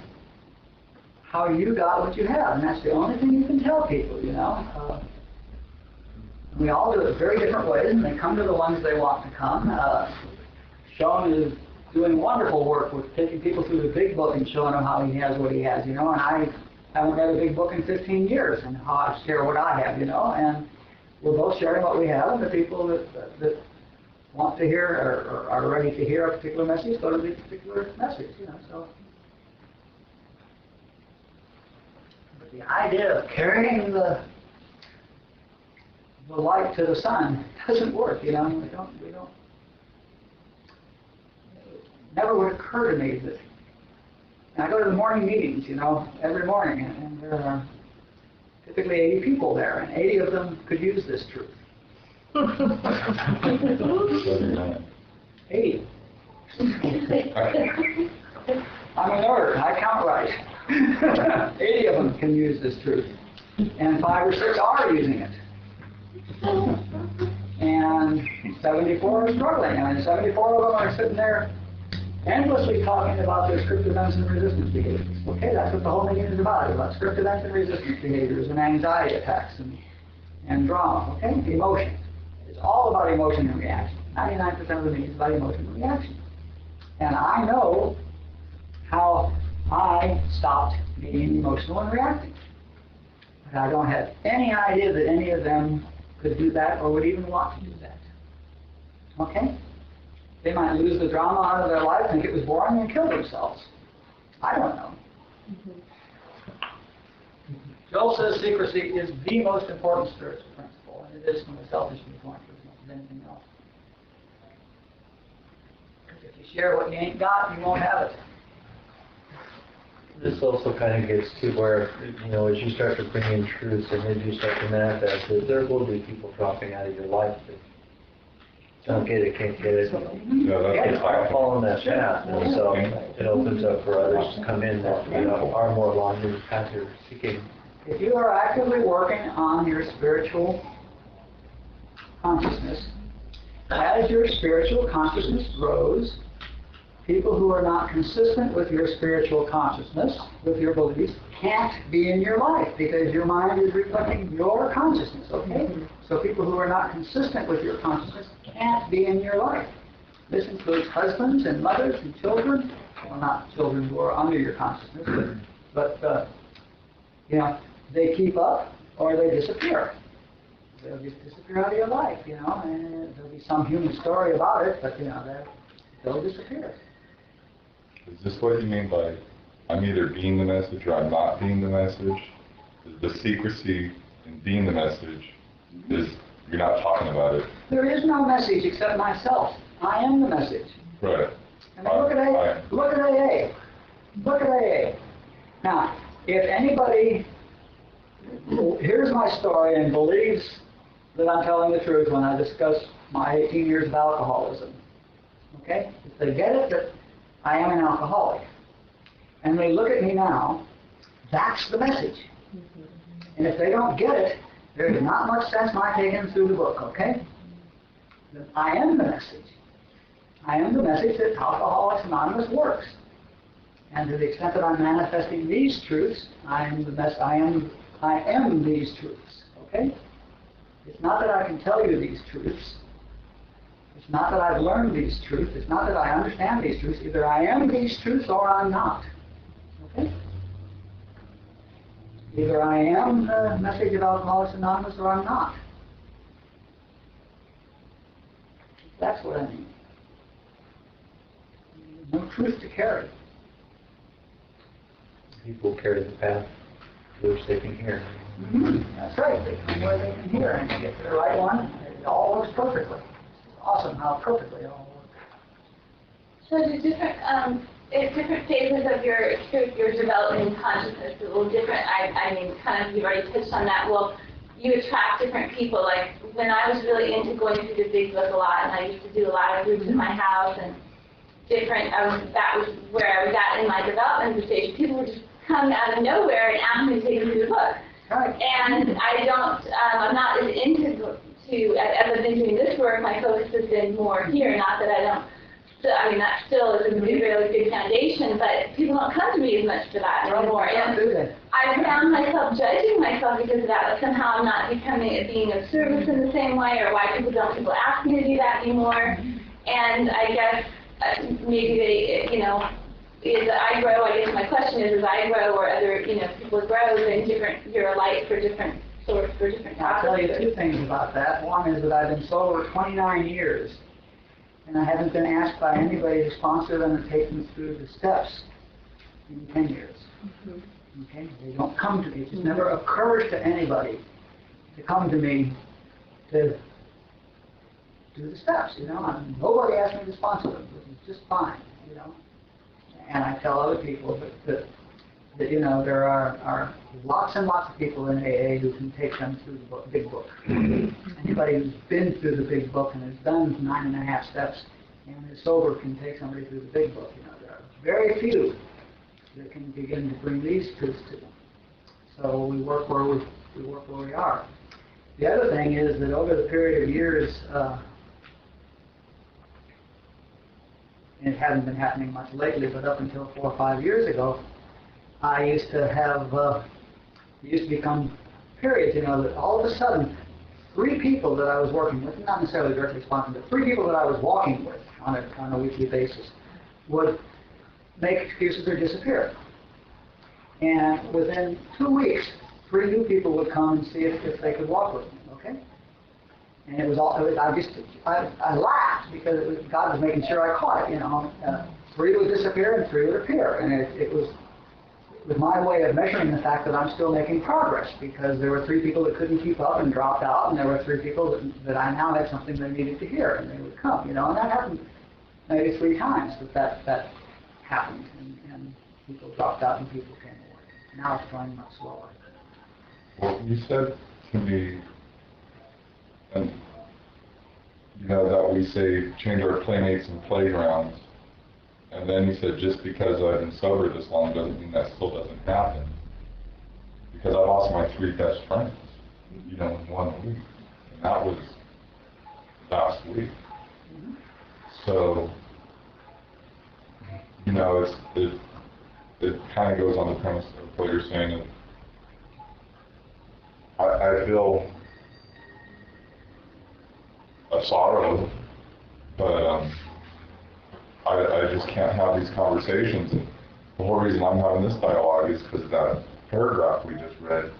how you got what you have, and that's the only thing you can tell people, you know. We all do it very different ways, and they come to the ones they want to come. Sean is doing wonderful work with taking people through the big book and showing them how he has what he has, you know, and I haven't read a big book in 15 years, and how I share what I have, you know, and we're both sharing what we have, and the people that want to hear or are ready to hear a particular message, go to the particular message, you know, so. But the idea of carrying the light to the sun doesn't work, you know, we don't, it never would occur to me that, and I go to the morning meetings, you know, every morning, and there are typically 80 people there, and 80 of them could use this truth. 80. I'm a nerd. I count right. 80 of them can use this truth, and 5 or 6 are using it, and 74 are struggling. I mean, 74 of them are sitting there endlessly talking about their script events and resistance behaviors. Okay, that's what the whole thing is about script events and resistance behaviors and anxiety attacks and drama. Okay, emotion. It's all about emotion and reaction. 99% of the meeting is about emotion and reaction. And I know how I stopped being emotional and reacting. But I don't have any idea that any of them could do that or would even want to do that. Okay? They might lose the drama out of their life, think it was boring, and kill themselves. I don't know. Joel says secrecy is the most important spiritual principle, and it is from a selfish viewpoint as much as anything else. Because if you share what you ain't got, you won't have it. This also kind of gets to where, you know, as you start to bring in truths and as you start to manifest it, there will be people dropping out of your life that don't get it, can't get it. It's all following that path, and so it opens up for others to come in that are more along the path you're seeking. If you are actively working on your spiritual consciousness, as your spiritual consciousness grows, people who are not consistent with your spiritual consciousness, with your beliefs, can't be in your life because your mind is reflecting your consciousness, okay? So people who are not consistent with your consciousness can't be in your life. This includes husbands and mothers and children, well, not children who are under your consciousness, but you know, they keep up or they disappear. They'll just disappear out of your life, you know, and there'll be some human story about it, but you know, they'll disappear. Is this what you mean by I'm either being the message or I'm not being the message? The secrecy in being the message is you're not talking about it. There is no message except myself. I am the message. Right. And look at AA. Look at AA. Look at AA. Now, if anybody hears my story and believes that I'm telling the truth when I discuss my 18 years of alcoholism, okay? If they get it that I am an alcoholic, and they look at me now, that's the message. And if they don't get it, there's not much sense my taking them through the book, okay? I am the message. I am the message that Alcoholics Anonymous works. And to the extent that I'm manifesting these truths, I'm I am these truths, okay? It's not that I can tell you these truths. It's not that I've learned these truths. It's not that I understand these truths. Either I am these truths or I'm not, okay? Either I am the message of Alcoholics Anonymous or I'm not. That's what I mean. No truth to carry. People carry the path which they can hear. That's right. They come where they can hear and they get to the right one. It all works perfectly. It's awesome how perfectly it all works. So the different, at different phases of your development in consciousness, a little different. I mean, kind of, you've already touched on that. Well, you attract different people. Like when I was really into going through the big book a lot, and I used to do a lot of groups in my house and different. That was where I was at in my development stage. People would just come out of nowhere and ask me to take them through the book. Right. And I don't. I'm not as into as I've been doing this work. My focus has been more here. Not that I don't. I mean, that still is a really good foundation, but people don't come to me as much for that anymore. And I found myself judging myself because of that. Like somehow I'm not being of service in the same way, or why people ask me to do that anymore. And I guess maybe they, as I grow, I guess my question is, as I grow or other, people grow, then you're a light for different sorts, for different topics. I'll tell you two things about that. One is that I've been sober 29 years. And I haven't been asked by anybody to sponsor them and take them through the steps in 10 years. Okay? They don't come to me. It just never occurs to anybody to come to me to do the steps, Nobody asked me to sponsor them, which is just fine, And I tell other people that there are lots and lots of people in AA who can take them through the big book. Anybody who's been through the big book and has done 9.5 steps and is sober can take somebody through the big book. There are very few that can begin to bring these truths to them. So we work where we are. The other thing is that over the period of years, and it hasn't been happening much lately, but up until 4 or 5 years ago, I used to have, it used to become periods, that all of a sudden, 3 people that I was working with, not necessarily directly sponsored, but 3 people that I was walking with on a weekly basis would make excuses or disappear. And within 2 weeks, 3 new people would come and see if they could walk with me, okay? And it was all, I laughed because God was making sure I caught it, 3 would disappear and 3 would appear. And it was my way of measuring the fact that I'm still making progress, because there were 3 people that couldn't keep up and dropped out, and there were 3 people that I now had something they needed to hear, and they would come, and that happened maybe 3 times that happened, and people dropped out and people came away. Now it's going much slower. Well, you said to me, and that we say change our playmates and playgrounds. And then he said, just because I've been sober this long doesn't mean that still doesn't happen. Because I lost my 3 best friends, in 1 week. And that was last week. So, it kind of goes on the premise of what you're saying. And I feel a sorrow, but I just can't have these conversations. And the whole reason I'm having this dialogue is because that paragraph we just read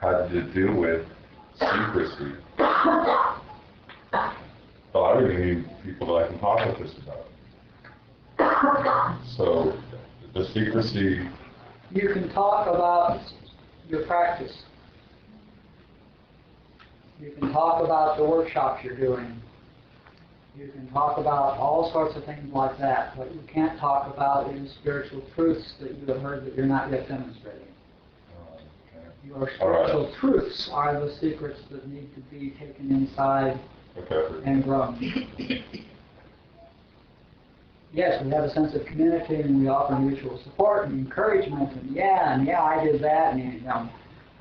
had to do with secrecy. But I really need people that I can talk with this about. So the secrecy... You can talk about your practice. You can talk about the workshops you're doing. You can talk about all sorts of things like that. What you can't talk about is spiritual truths that you have heard that you're not yet demonstrating. Your spiritual truths are the secrets that need to be taken inside and grown. Yes, we have a sense of community, and we offer mutual support and encouragement, and I did that, and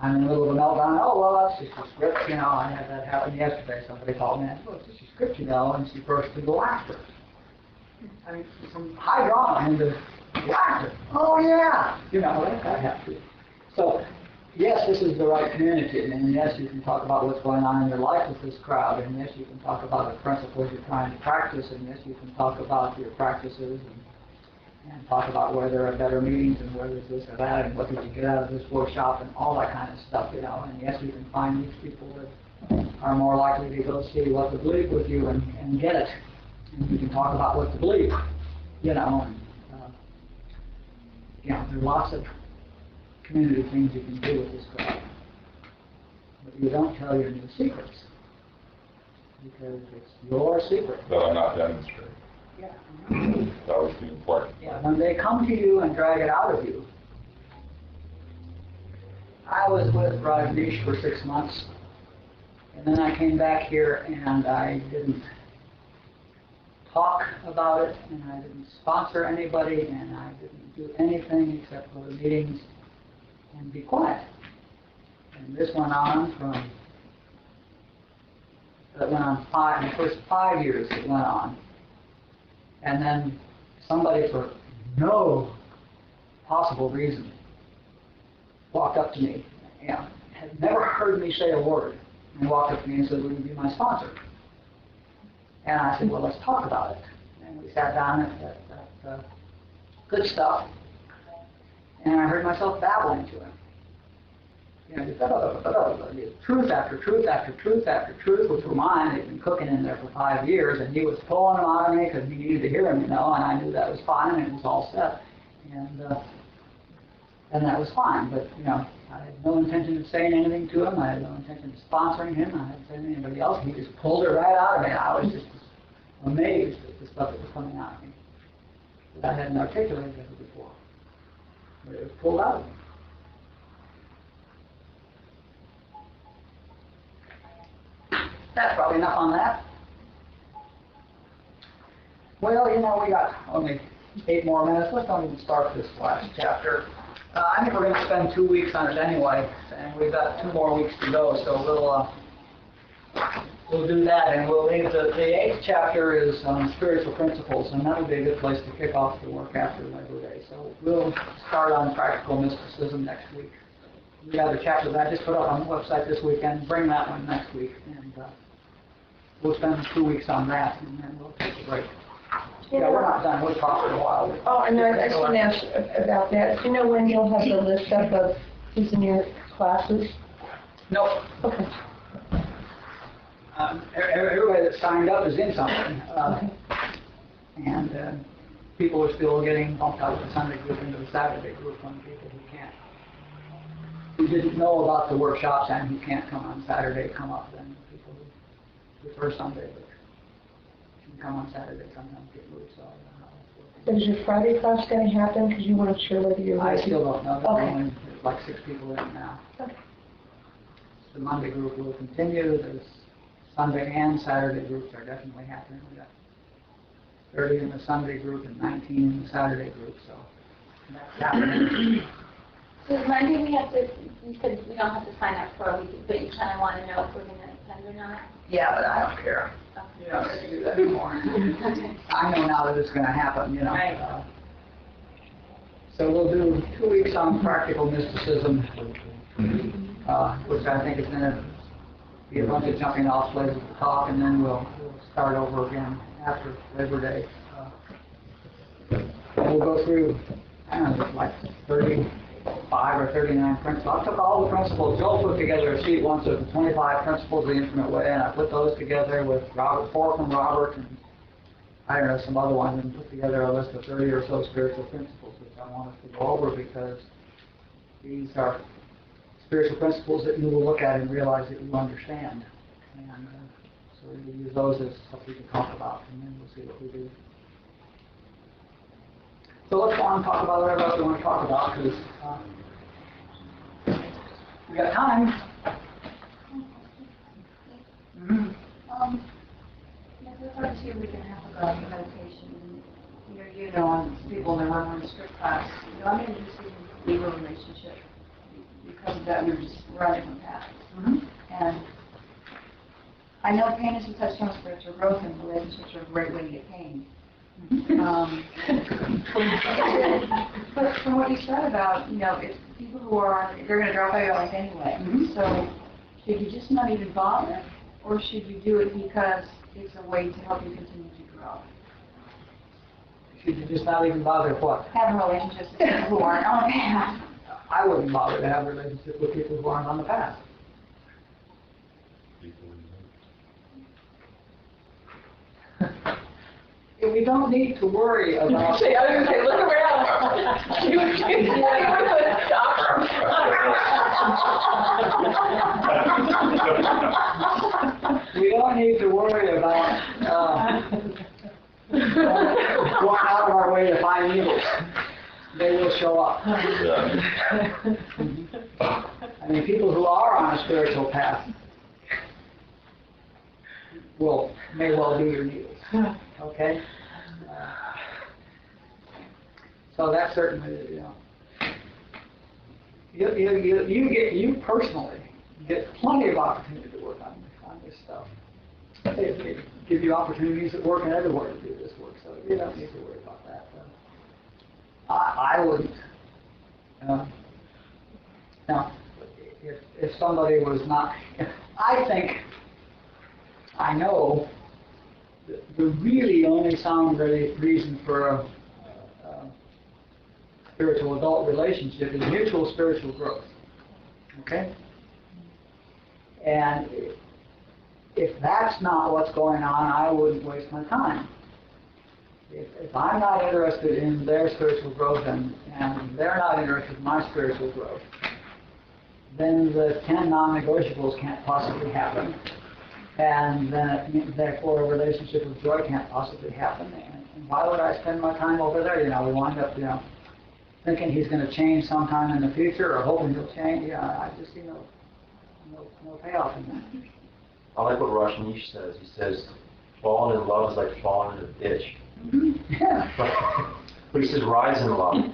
I'm in the middle of a meltdown. Oh, well, that's just a script, I had that happen yesterday. Somebody called me and said, it's just a script, and she burst into laughter. I mean, from high drama into laughter. Oh, yeah! That happened. So, yes, this is the right community, and yes, you can talk about what's going on in your life with this crowd, and yes, you can talk about the principles you're trying to practice, and yes, you can talk about your practices, and talk about where there are better meetings, and where there's this or that, and what did you get out of this workshop, and all that kind of stuff, you know, and yes, you can find these people that are more likely to go see what to believe with you and get it, and you can talk about what to believe, you know, and, you know, there are lots of community things you can do with this crowd. But you don't tell your new secrets, because it's your secret. That I'm not demonstrating. Yeah. That was the important. Yeah, when they come to you and drag it out of you. I was with Rashneesh for 6 months, and then I came back here and I didn't talk about it, and I didn't sponsor anybody, and I didn't do anything except go to meetings and be quiet. And this went on the first 5 years it went on. And then somebody, for no possible reason, walked up to me, you know, had never heard me say a word, and walked up to me and said, "Will you be my sponsor?" And I said, "Well, let's talk about it." And we sat down at good stuff, and I heard myself babbling to him. You know, truth after truth after truth after truth, which were mine. They'd been cooking in there for 5 years, and he was pulling them out of me because he needed to hear them, you know, and I knew that was fine, and it was all set. And that was fine, but, you know, I had no intention of saying anything to him. I had no intention of sponsoring him. I hadn't said to anybody else. He just pulled it right out of me. I was just amazed at the stuff that was coming out of me that I hadn't articulated ever before. But it was pulled out of me. That's probably enough on that. Well, you know, we got only 8 more minutes. Let's don't even start this last chapter. I think we're going to spend 2 weeks on it anyway, and we've got 2 more weeks to go, so we'll do that, and we'll leave the 8th chapter is spiritual principles, and that would be a good place to kick off the work after Labor Day. So we'll start on practical mysticism next week. We have a chapter that I just put up on the website this weekend. Bring that one next week, and we'll spend 2 weeks on that, and then we'll take a break. Yeah, we're not done. We'll talk for a while. Oh, and I just want to ask about that. Do you know when you'll have the list up of who's in your classes? Nope. Okay. Everybody that signed up is in something. And people are still getting bumped out of the Sunday group into the Saturday group on people who didn't know about the workshops and who can't come on Saturday come up. Then people who prefer Sunday but can come on Saturday sometimes get moved. So I don't know how that's working. Is your Friday class going to happen? Because you weren't sure whether you're I still don't know. Okay. There's like 6 people in it now. Okay. The Monday group will continue. There's Sunday and Saturday groups are definitely happening. We got 30 in the Sunday group and 19 in the Saturday group, so that's happening. So Monday we have to, you said we don't have to sign up for a week, but you kind of want to know if we're going to attend or not? Yeah, but I don't care. You don't have to do that anymore. I know now that it's going to happen, you know. Right. So we'll do 2 weeks on practical mysticism, which I think is going to be a bunch of jumping off places to talk, and then we'll start over again after Labor Day. And we'll go through, I don't know, like 35 or 39 principles. I took all the principles. Joel put together a sheet once of the 25 principles of the infinite way, and I put those together with Robert, 4 from Robert, and I don't know, some other ones, and put together a list of 30 or so spiritual principles, which I want us to go over because these are spiritual principles that you will look at and realize that you understand. And so we'll use those as something we can talk about, and then we'll see what we do. So let's go on and talk about whatever else we want to talk about, because we got time. With our 2 week and a half ago meditation, you know, on people that run on strict class, I'm interested in legal relationship. Because of that, we were just running with that. And I know pain is a touchstone of spiritual growth, and relationships are a great way to get pain. But from what you said about, it's people who are, they're going to drop out of your life anyway. So should you just not even bother? Or should you do it because it's a way to help you continue to grow? Should you just not even bother what? Having relationships with people who aren't on the path. I wouldn't bother to have a relationship with people who aren't on the path. We don't need to worry about... See, I was going to say, look around. We don't need to worry about going out of our way to find needles. They will show up. I mean, people who are on a spiritual path may well be your needles. Okay? So that's certainly, you personally get plenty of opportunity to work on this stuff. They give you opportunities at work and everywhere to do this work, so you don't need to worry about that. I wouldn't. Now, if somebody was not, I know the really only sound reason for a spiritual adult relationship is mutual spiritual growth. Okay? And if that's not what's going on, I wouldn't waste my time. If I'm not interested in their spiritual growth and they're not interested in my spiritual growth, then the 10 non-negotiables can't possibly happen. And then, therefore, a relationship with joy can't possibly happen. And why would I spend my time over there? We wind up, thinking he's going to change sometime in the future or hoping he'll change. I just see no payoff in that. I like what Rashneesh says. He says, falling in love is like falling in a ditch. Yeah. But he says, rise in love.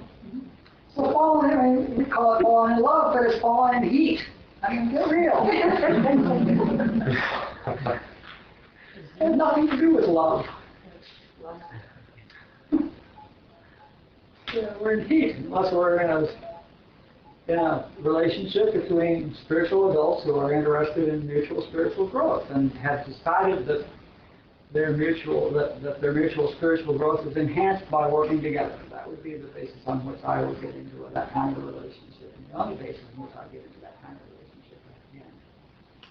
So we call it falling in love, but it's falling in heat. I mean, get real. It has nothing to do with love. We're in heat, unless we're in a relationship between spiritual adults who are interested in mutual spiritual growth and have decided that their mutual spiritual growth is enhanced by working together. That would be the basis on which I would get into that kind of a relationship, and the only basis on which I get into that kind of relationship again.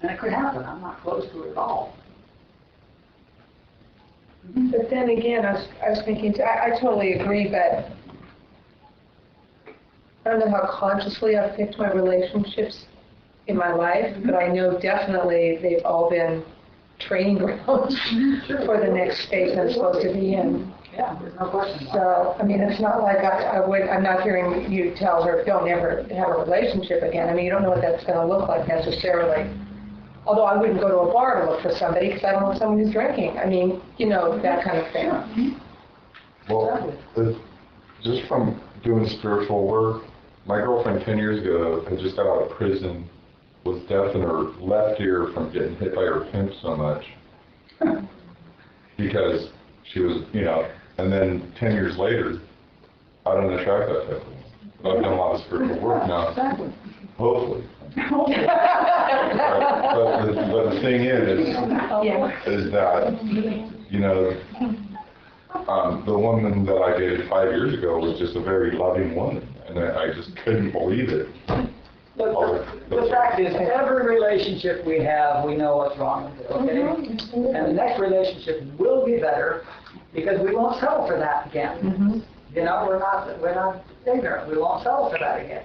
And it could happen. I'm not close to it at all. But then again, I was thinking, I totally agree, but I don't know how consciously I've picked my relationships in my life, but I know definitely they've all been training grounds for the next space I'm supposed to be in. Yeah, there's no question. So, I mean, it's not like I'm not hearing you tell her, don't ever have a relationship again. I mean, you don't know what that's going to look like necessarily. Although I wouldn't go to a bar to look for somebody because I don't want someone who's drinking. I mean, that kind of thing. Well, just from doing spiritual work, my girlfriend 10 years ago had just got out of prison, was deaf in her left ear from getting hit by her pimp so much. Because she was, and then 10 years later, I don't attract that type of thing. But I've done a lot of spiritual work now. Exactly. Hopefully. But the thing is that, the woman that I dated 5 years ago was just a very loving woman, and I just couldn't believe it. The fact is, every relationship we have, we know what's wrong with it, okay? And the next relationship will be better because we won't settle for that again. We're not ignorant. We won't settle for that again.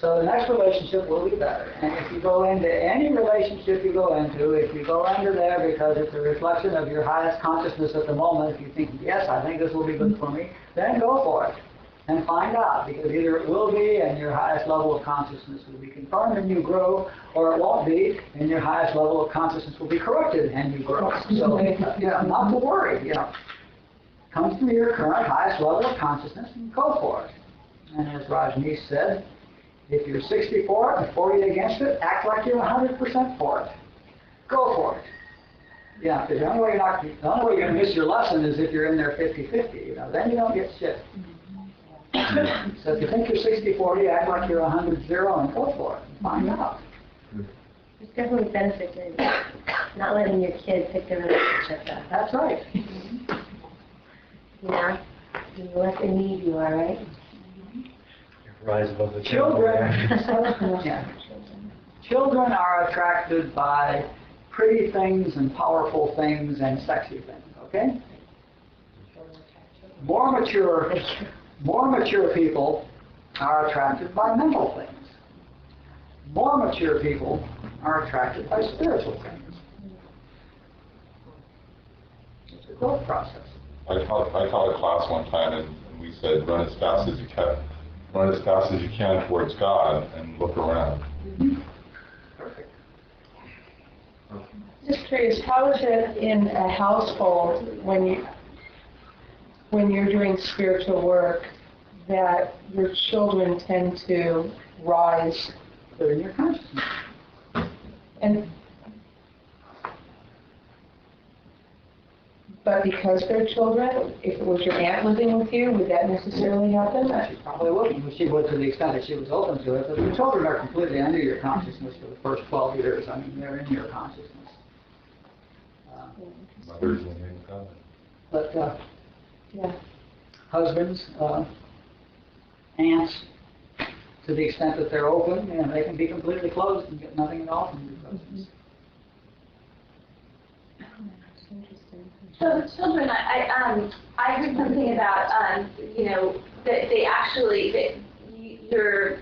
So the next relationship will be better. And if you go into any relationship you go into, if you go into there because it's a reflection of your highest consciousness at the moment, if you think, yes, I think this will be good for me, then go for it. And find out, because either it will be and your highest level of consciousness will be confirmed and you grow, or it won't be and your highest level of consciousness will be corrected and you grow. So, not to worry, Come to your current highest level of consciousness and go for it. And as Rashneesh said, if you're 60 for it and 40 against it, act like you're 100% for it. Go for it. Yeah, because the only way you're going to miss your lesson is if you're in there 50-50, you know, then you don't get shit. So if you think you're 60-40, act like you're 100-0 and go for it and find out. There's definitely benefit to not letting your kid pick their relationship up. That's right. You know, you let them need you, all right? Rise above the Children, yeah. Children are attracted by pretty things and powerful things and sexy things, okay? More mature people are attracted by mental things. More mature people are attracted by spiritual things. It's a growth process. I taught a class one time, and we said, run as fast as you can. Run as fast as you can towards God and look around. Perfect. Just curious, how is it in a household when you're doing spiritual work that your children tend to rise? They're in your consciousness. But because they're children, if it was your aunt living with you, would that necessarily happen? She probably wouldn't. She would to the extent that she was open to it. But the children are completely under your consciousness for the first 12 years. I mean, they're in your consciousness. Mothers and in common. But Yeah. husbands, aunts, to the extent that they're open, you know, they can be completely closed and get nothing at all from your presence. So the children, I heard something about, you know, that they actually, that you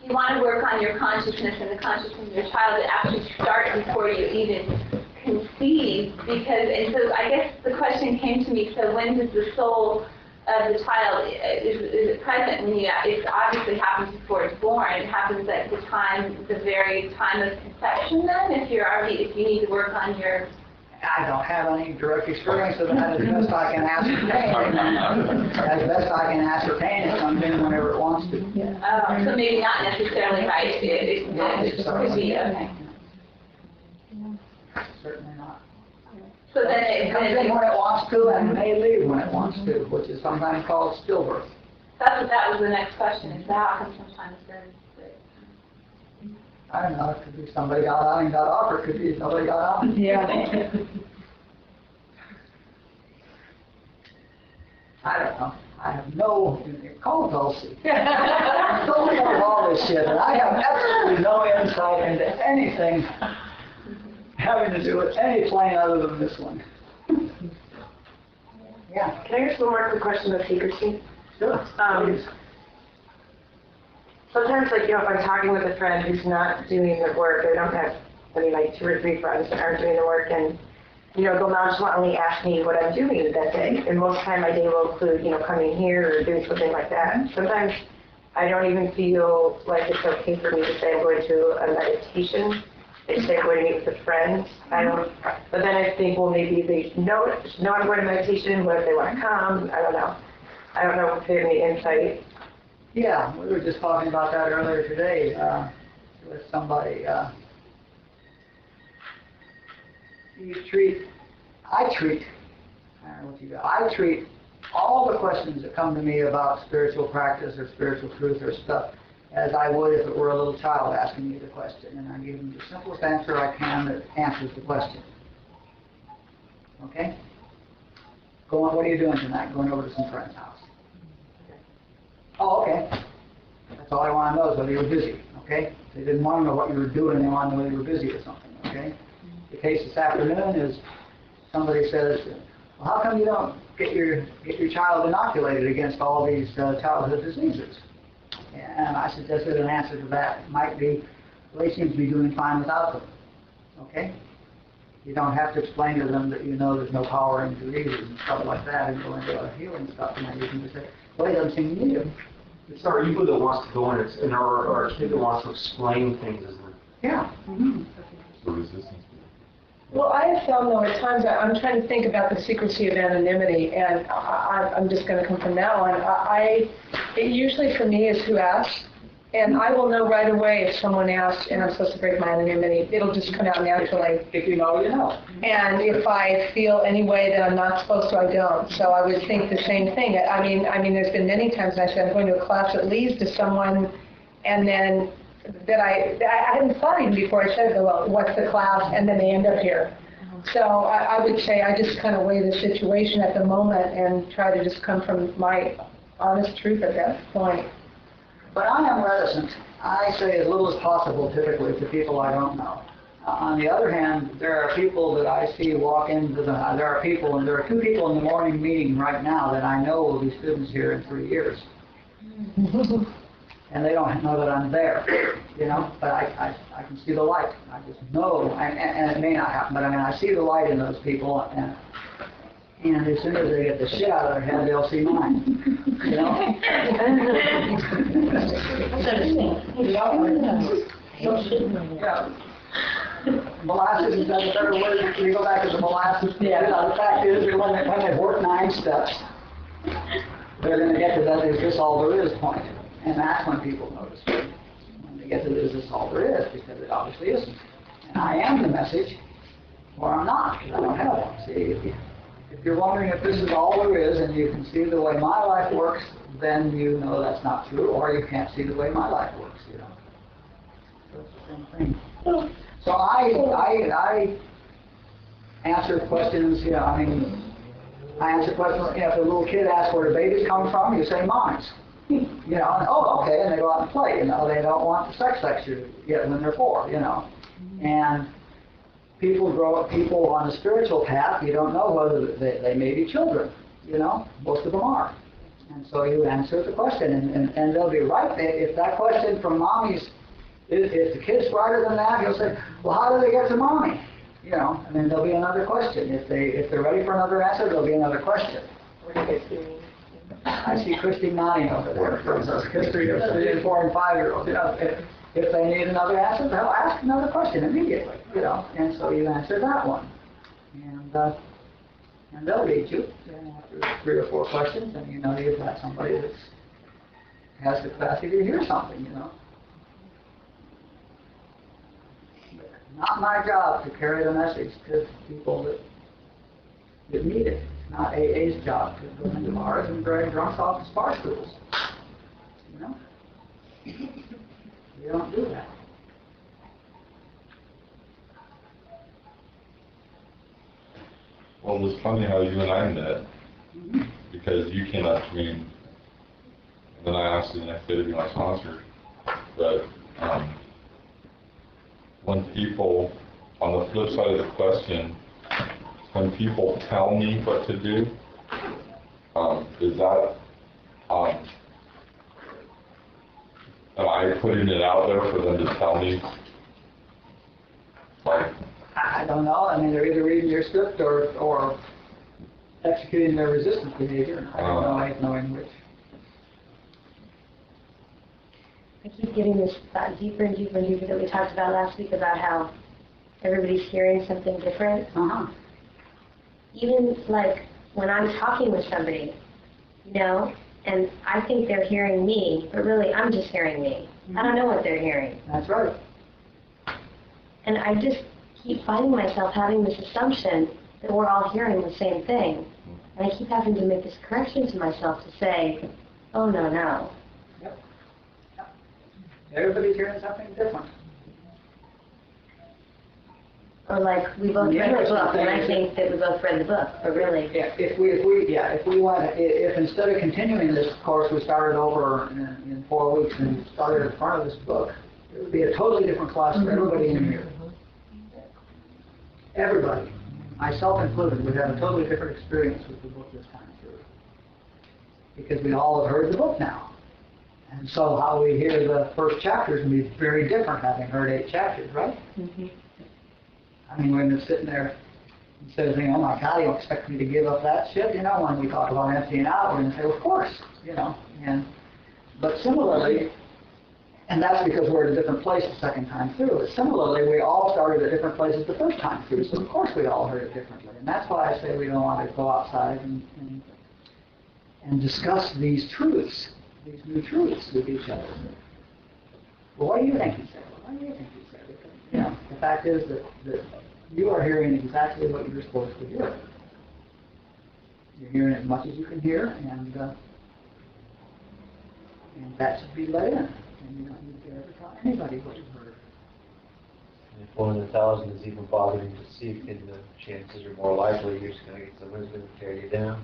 want to work on your consciousness and the consciousness of your child to actually start before you even conceive, because, and so I guess the question came to me, so when does the soul of the child, is it present when it obviously happens before it's born, it happens at the very time of conception then, if you need to work on your... I don't have any direct experience of that. As best I can ascertain. It comes in whenever it wants to. Yeah. So maybe not necessarily right. It could be, okay. Certainly not. So then it comes in when it wants to and may leave when it wants to, which is sometimes called stillbirth. That was the next question, is how come sometimes then... I don't know, it could be somebody got out and got off, or it could be nobody got out. Yeah. I don't know. I have no, call Dulcie. Dulcie knows all this shit, and I have absolutely no insight into anything having to do with any plane other than this one. Yeah. Can I ask one more quick question about secrecy? Sure. Sometimes, like, you know, if I'm talking with a friend who's not doing the work, I don't have, like 2 or 3 friends that aren't doing the work, and, you know, they'll nonchalantly ask me what I'm doing that day. And most of the time my day will include, you know, coming here or doing something like that. Sometimes I don't even feel like it's okay for me to say I'm going to a meditation. I say I'm going to meet with a friend. But then I think, well, maybe they know I'm going to meditation. What if they want to come? I don't know. I don't know if they have any insight. Yeah, we were just talking about that earlier today with somebody. I treat all the questions that come to me about spiritual practice or spiritual truth or stuff as I would if it were a little child asking me the question, and I give them the simplest answer I can that answers the question. Okay? What are you doing tonight? Going over to some friend's house. Oh, okay. That's all I want to know is whether you were busy, okay? They didn't want to know what you were doing, they wanted to know whether you were busy or something, okay? The case this afternoon is somebody says, well, how come you don't get your child inoculated against all these childhood diseases? And I suggested an answer to that might be, well, they seem to be doing fine without them, okay? You don't have to explain to them that you know there's no power in diseases and stuff like that and go into healing stuff, and you can just say, well, it doesn't seem to need them. It's our ego that wants to go in, it's in our kid that wants to explain things, isn't it? Yeah. So resistance. Well, I have found, though, at times I'm trying to think about the secrecy of anonymity, and I'm just going to come from now on. It usually for me is who asks, And I will know right away if someone asks, and I'm supposed to break my anonymity. It'll just come out naturally. If you know, you know. And if I feel any way that I'm not supposed to, I don't. So I would think the same thing. I mean, there's been many times I said I'm going to a class that leads to someone, and then that I hadn't thought even before I said it, well, what's the class? And then they end up here. So I would say I just kind of weigh the situation at the moment and try to just come from my honest truth at that point. But I am reticent. I say as little as possible typically to people I don't know. On the other hand, there are people that I see walk into there are two people in the morning meeting right now that I know will be students here in 3 years. And they don't know that I'm there, you know, but I can see the light. I just know, and it may not happen, but I mean, I see the light in those people, and as soon as they get the shit out of their head, they'll see mine, you know? Yeah. Molasses is a better word. We go back to the molasses. Yeah. The fact is that when they've worked 9 steps, they're going to get to that is this all there is point. And that's when people notice it. When they get to this is all there is, because it obviously isn't. And I am the message, or I'm not, because I don't have one. See, if you're wondering if this is all there is, and you can see the way my life works, then you know that's not true, or you can't see the way my life works, you know. So it's the same thing. So I answer questions, you know, I mean, I answer questions, you know, if a little kid asks where the babies come from, you say mine's. You know, and, oh, okay, and they go out and play, you know, they don't want the sex lecture yet when they're 4, you know. And people on the spiritual path, you don't know whether they may be children, you know, most of them are. And so you answer the question, and they'll be right. If that question from mommy's, if the kid's smarter than that, he'll say, well, how do they get to mommy? You know, and then there'll be another question. If they're ready for another answer, there'll be another question. I see Christy nodding over there from the history of 3 and 4 and 5-year-olds. You know, if they need another answer, they'll ask another question immediately. You know, and so you answer that one, and they'll read you. And after 3 or 4 questions, and you know you've got somebody that has the capacity to hear something. You know, not my job to carry the message to people that need it. Not AA's job to go into bars and drag drunks off the bar stools. You know? You don't do that. Well, it's funny how you and I met, because you came up to me, and then I asked you the next day to be my sponsor. But when people, on the flip side of the question, when people tell me what to do, is that, am I putting it out there for them to tell me? Like, I don't know. I mean, they're either reading your script or executing their resistance behavior. I don't know. I don't know in which. I keep getting this thought deeper and deeper and deeper that we talked about last week about how everybody's hearing something different. Even like when I'm talking with somebody, you know, and I think they're hearing me, but really I'm just hearing me. I don't know what they're hearing. That's right. And I just keep finding myself having this assumption that we're all hearing the same thing. And I keep having to make this correction to myself to say, oh, no. Yep. Everybody's hearing something different. Or like, we both read the book, and I think that we both read the book, but really... Yeah, if instead of continuing this course, we started over in 4 weeks and started in front of this book, it would be a totally different class for everybody in here. Everybody, myself included, would have a totally different experience with the book this time through. Because we all have heard the book now. And so how we hear the first chapters will be very different having heard 8 chapters, right? I mean, when they're sitting there and says, oh my God, you don't expect me to give up that shit? You know, when we talk about emptying out, we're going to say, well, of course, you know. But similarly, and that's because we're at a different place the second time through. Similarly, we all started at different places the first time through, so of course we all heard it differently. And that's why I say we don't want to go outside and discuss these truths, these new truths with each other. Well, what do you think he said? Well, what do you think he said? You know, the fact is that you are hearing exactly what you're supposed to hear. You're hearing as much as you can hear, and that should be let in. And you don't need to ever tell anybody what you've heard. And if 1 in 1,000 is even bothering to seek, then the chances are more likely you're just going to get someone who's going to tear you down.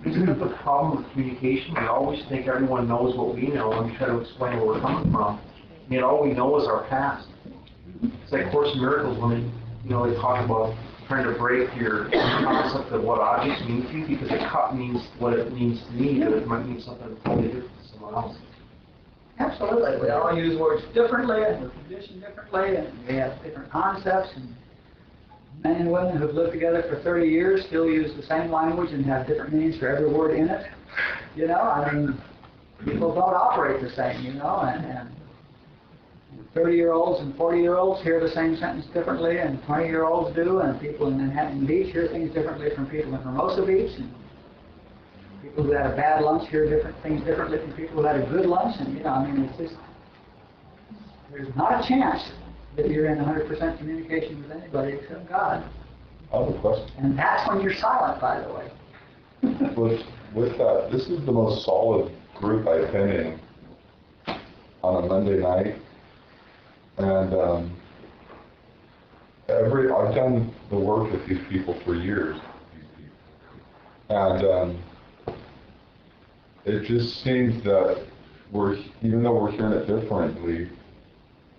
Isn't it the problem with communication? We always think everyone knows what we know and we try to explain where we're coming from. And yet all we know is our past. It's like Course in Miracles when they talk about trying to break your concept of what objects mean to you, because a cup means what it means to me, but it might mean something totally different to someone else. Absolutely. We all use words differently, and we're conditioned differently, and we have different concepts. And men and women who've lived together for 30 years still use the same language and have different meanings for every word in it. You know, I mean, people don't operate the same, and 30-year-olds and 40-year-olds hear the same sentence differently, and 20-year-olds do, and people in Manhattan Beach hear things differently from people in Hermosa Beach, and people who had a bad lunch hear different things differently from people who had a good lunch, and it's just, there's not a chance that you're in 100% communication with anybody except God. I have a question. And that's when you're silent, by the way. With that, this is the most solid group I've been in on a Monday night. And I've done the work with these people for years. And it just seems that even though we're hearing it differently,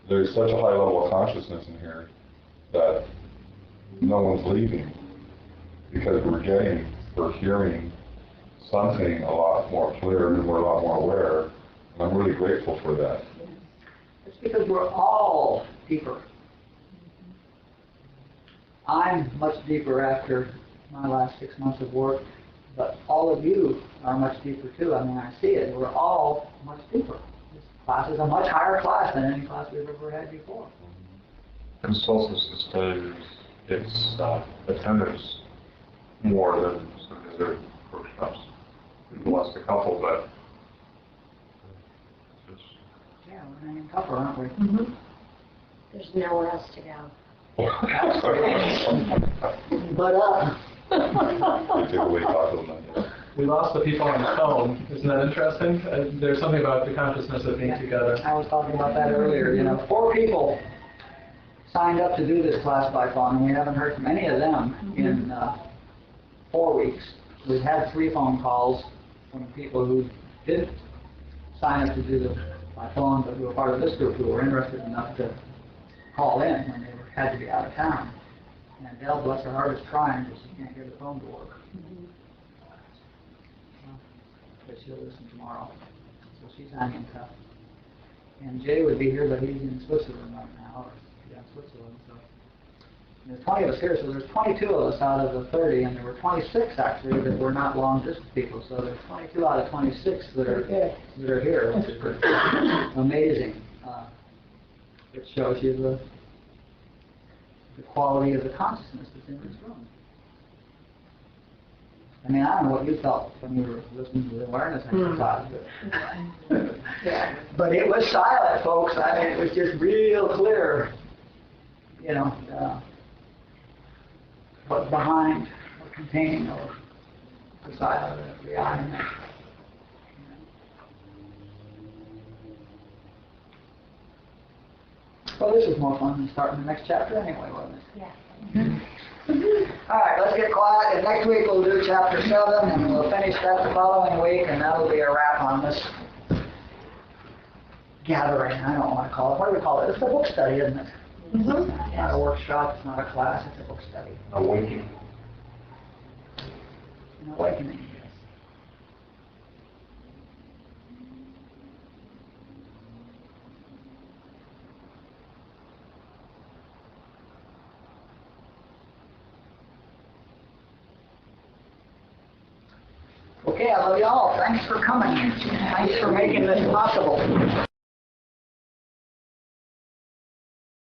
there's such a high level of consciousness in here that no one's leaving, because we're hearing something a lot more clear and we're a lot more aware. And I'm really grateful for that. It's because we're all deeper. I'm much deeper after my last 6 months of work, but all of you are much deeper too. I mean, I see it. We're all much deeper. This class is a much higher class than any class we've ever had before. And solstice days, its attendance more than some of the other workshops. We've lost a couple, but yeah, we're hanging tougher, aren't we? Mm-hmm. There's nowhere else to go. But we lost the people on the phone. Isn't that interesting? There's something about the consciousness of being together. I was talking about that earlier. 4 people signed up to do this class by phone, and we haven't heard from any of them in 4 weeks. We've had 3 phone calls from people who didn't sign up to do this by phone, but who were part of this group who were interested enough to call in when they had to be out of town. And Dell, bless her heart, is trying, but she can't get the phone to work. But she'll listen tomorrow. So she's hanging tough. And Jay would be here, but he's in Switzerland right now, or Switzerland. So there's 20 of us here, so there's 22 of us out of the 30, and there were 26 actually that were not long distance people. So there's 22 out of 26 that are here, which is pretty amazing. It shows you the quality of the consciousness that's in this room. I mean, I don't know what you felt when you were listening to the awareness exercise, but it was silent, folks. I mean, it was just real clear, what's behind or containing or beside the eye. Well, this is more fun than starting the next chapter anyway, wasn't it? Yeah. All right, let's get quiet. And next week we'll do chapter 7, and we'll finish that the following week, and that'll be a wrap on this gathering. I don't want to call it. What do we call it? It's a book study, isn't it? Mm-hmm. It's not a workshop. It's not a class. It's a book study. Awakening. An awakening. Okay, I love you all. Thanks for coming. Thanks for making this possible.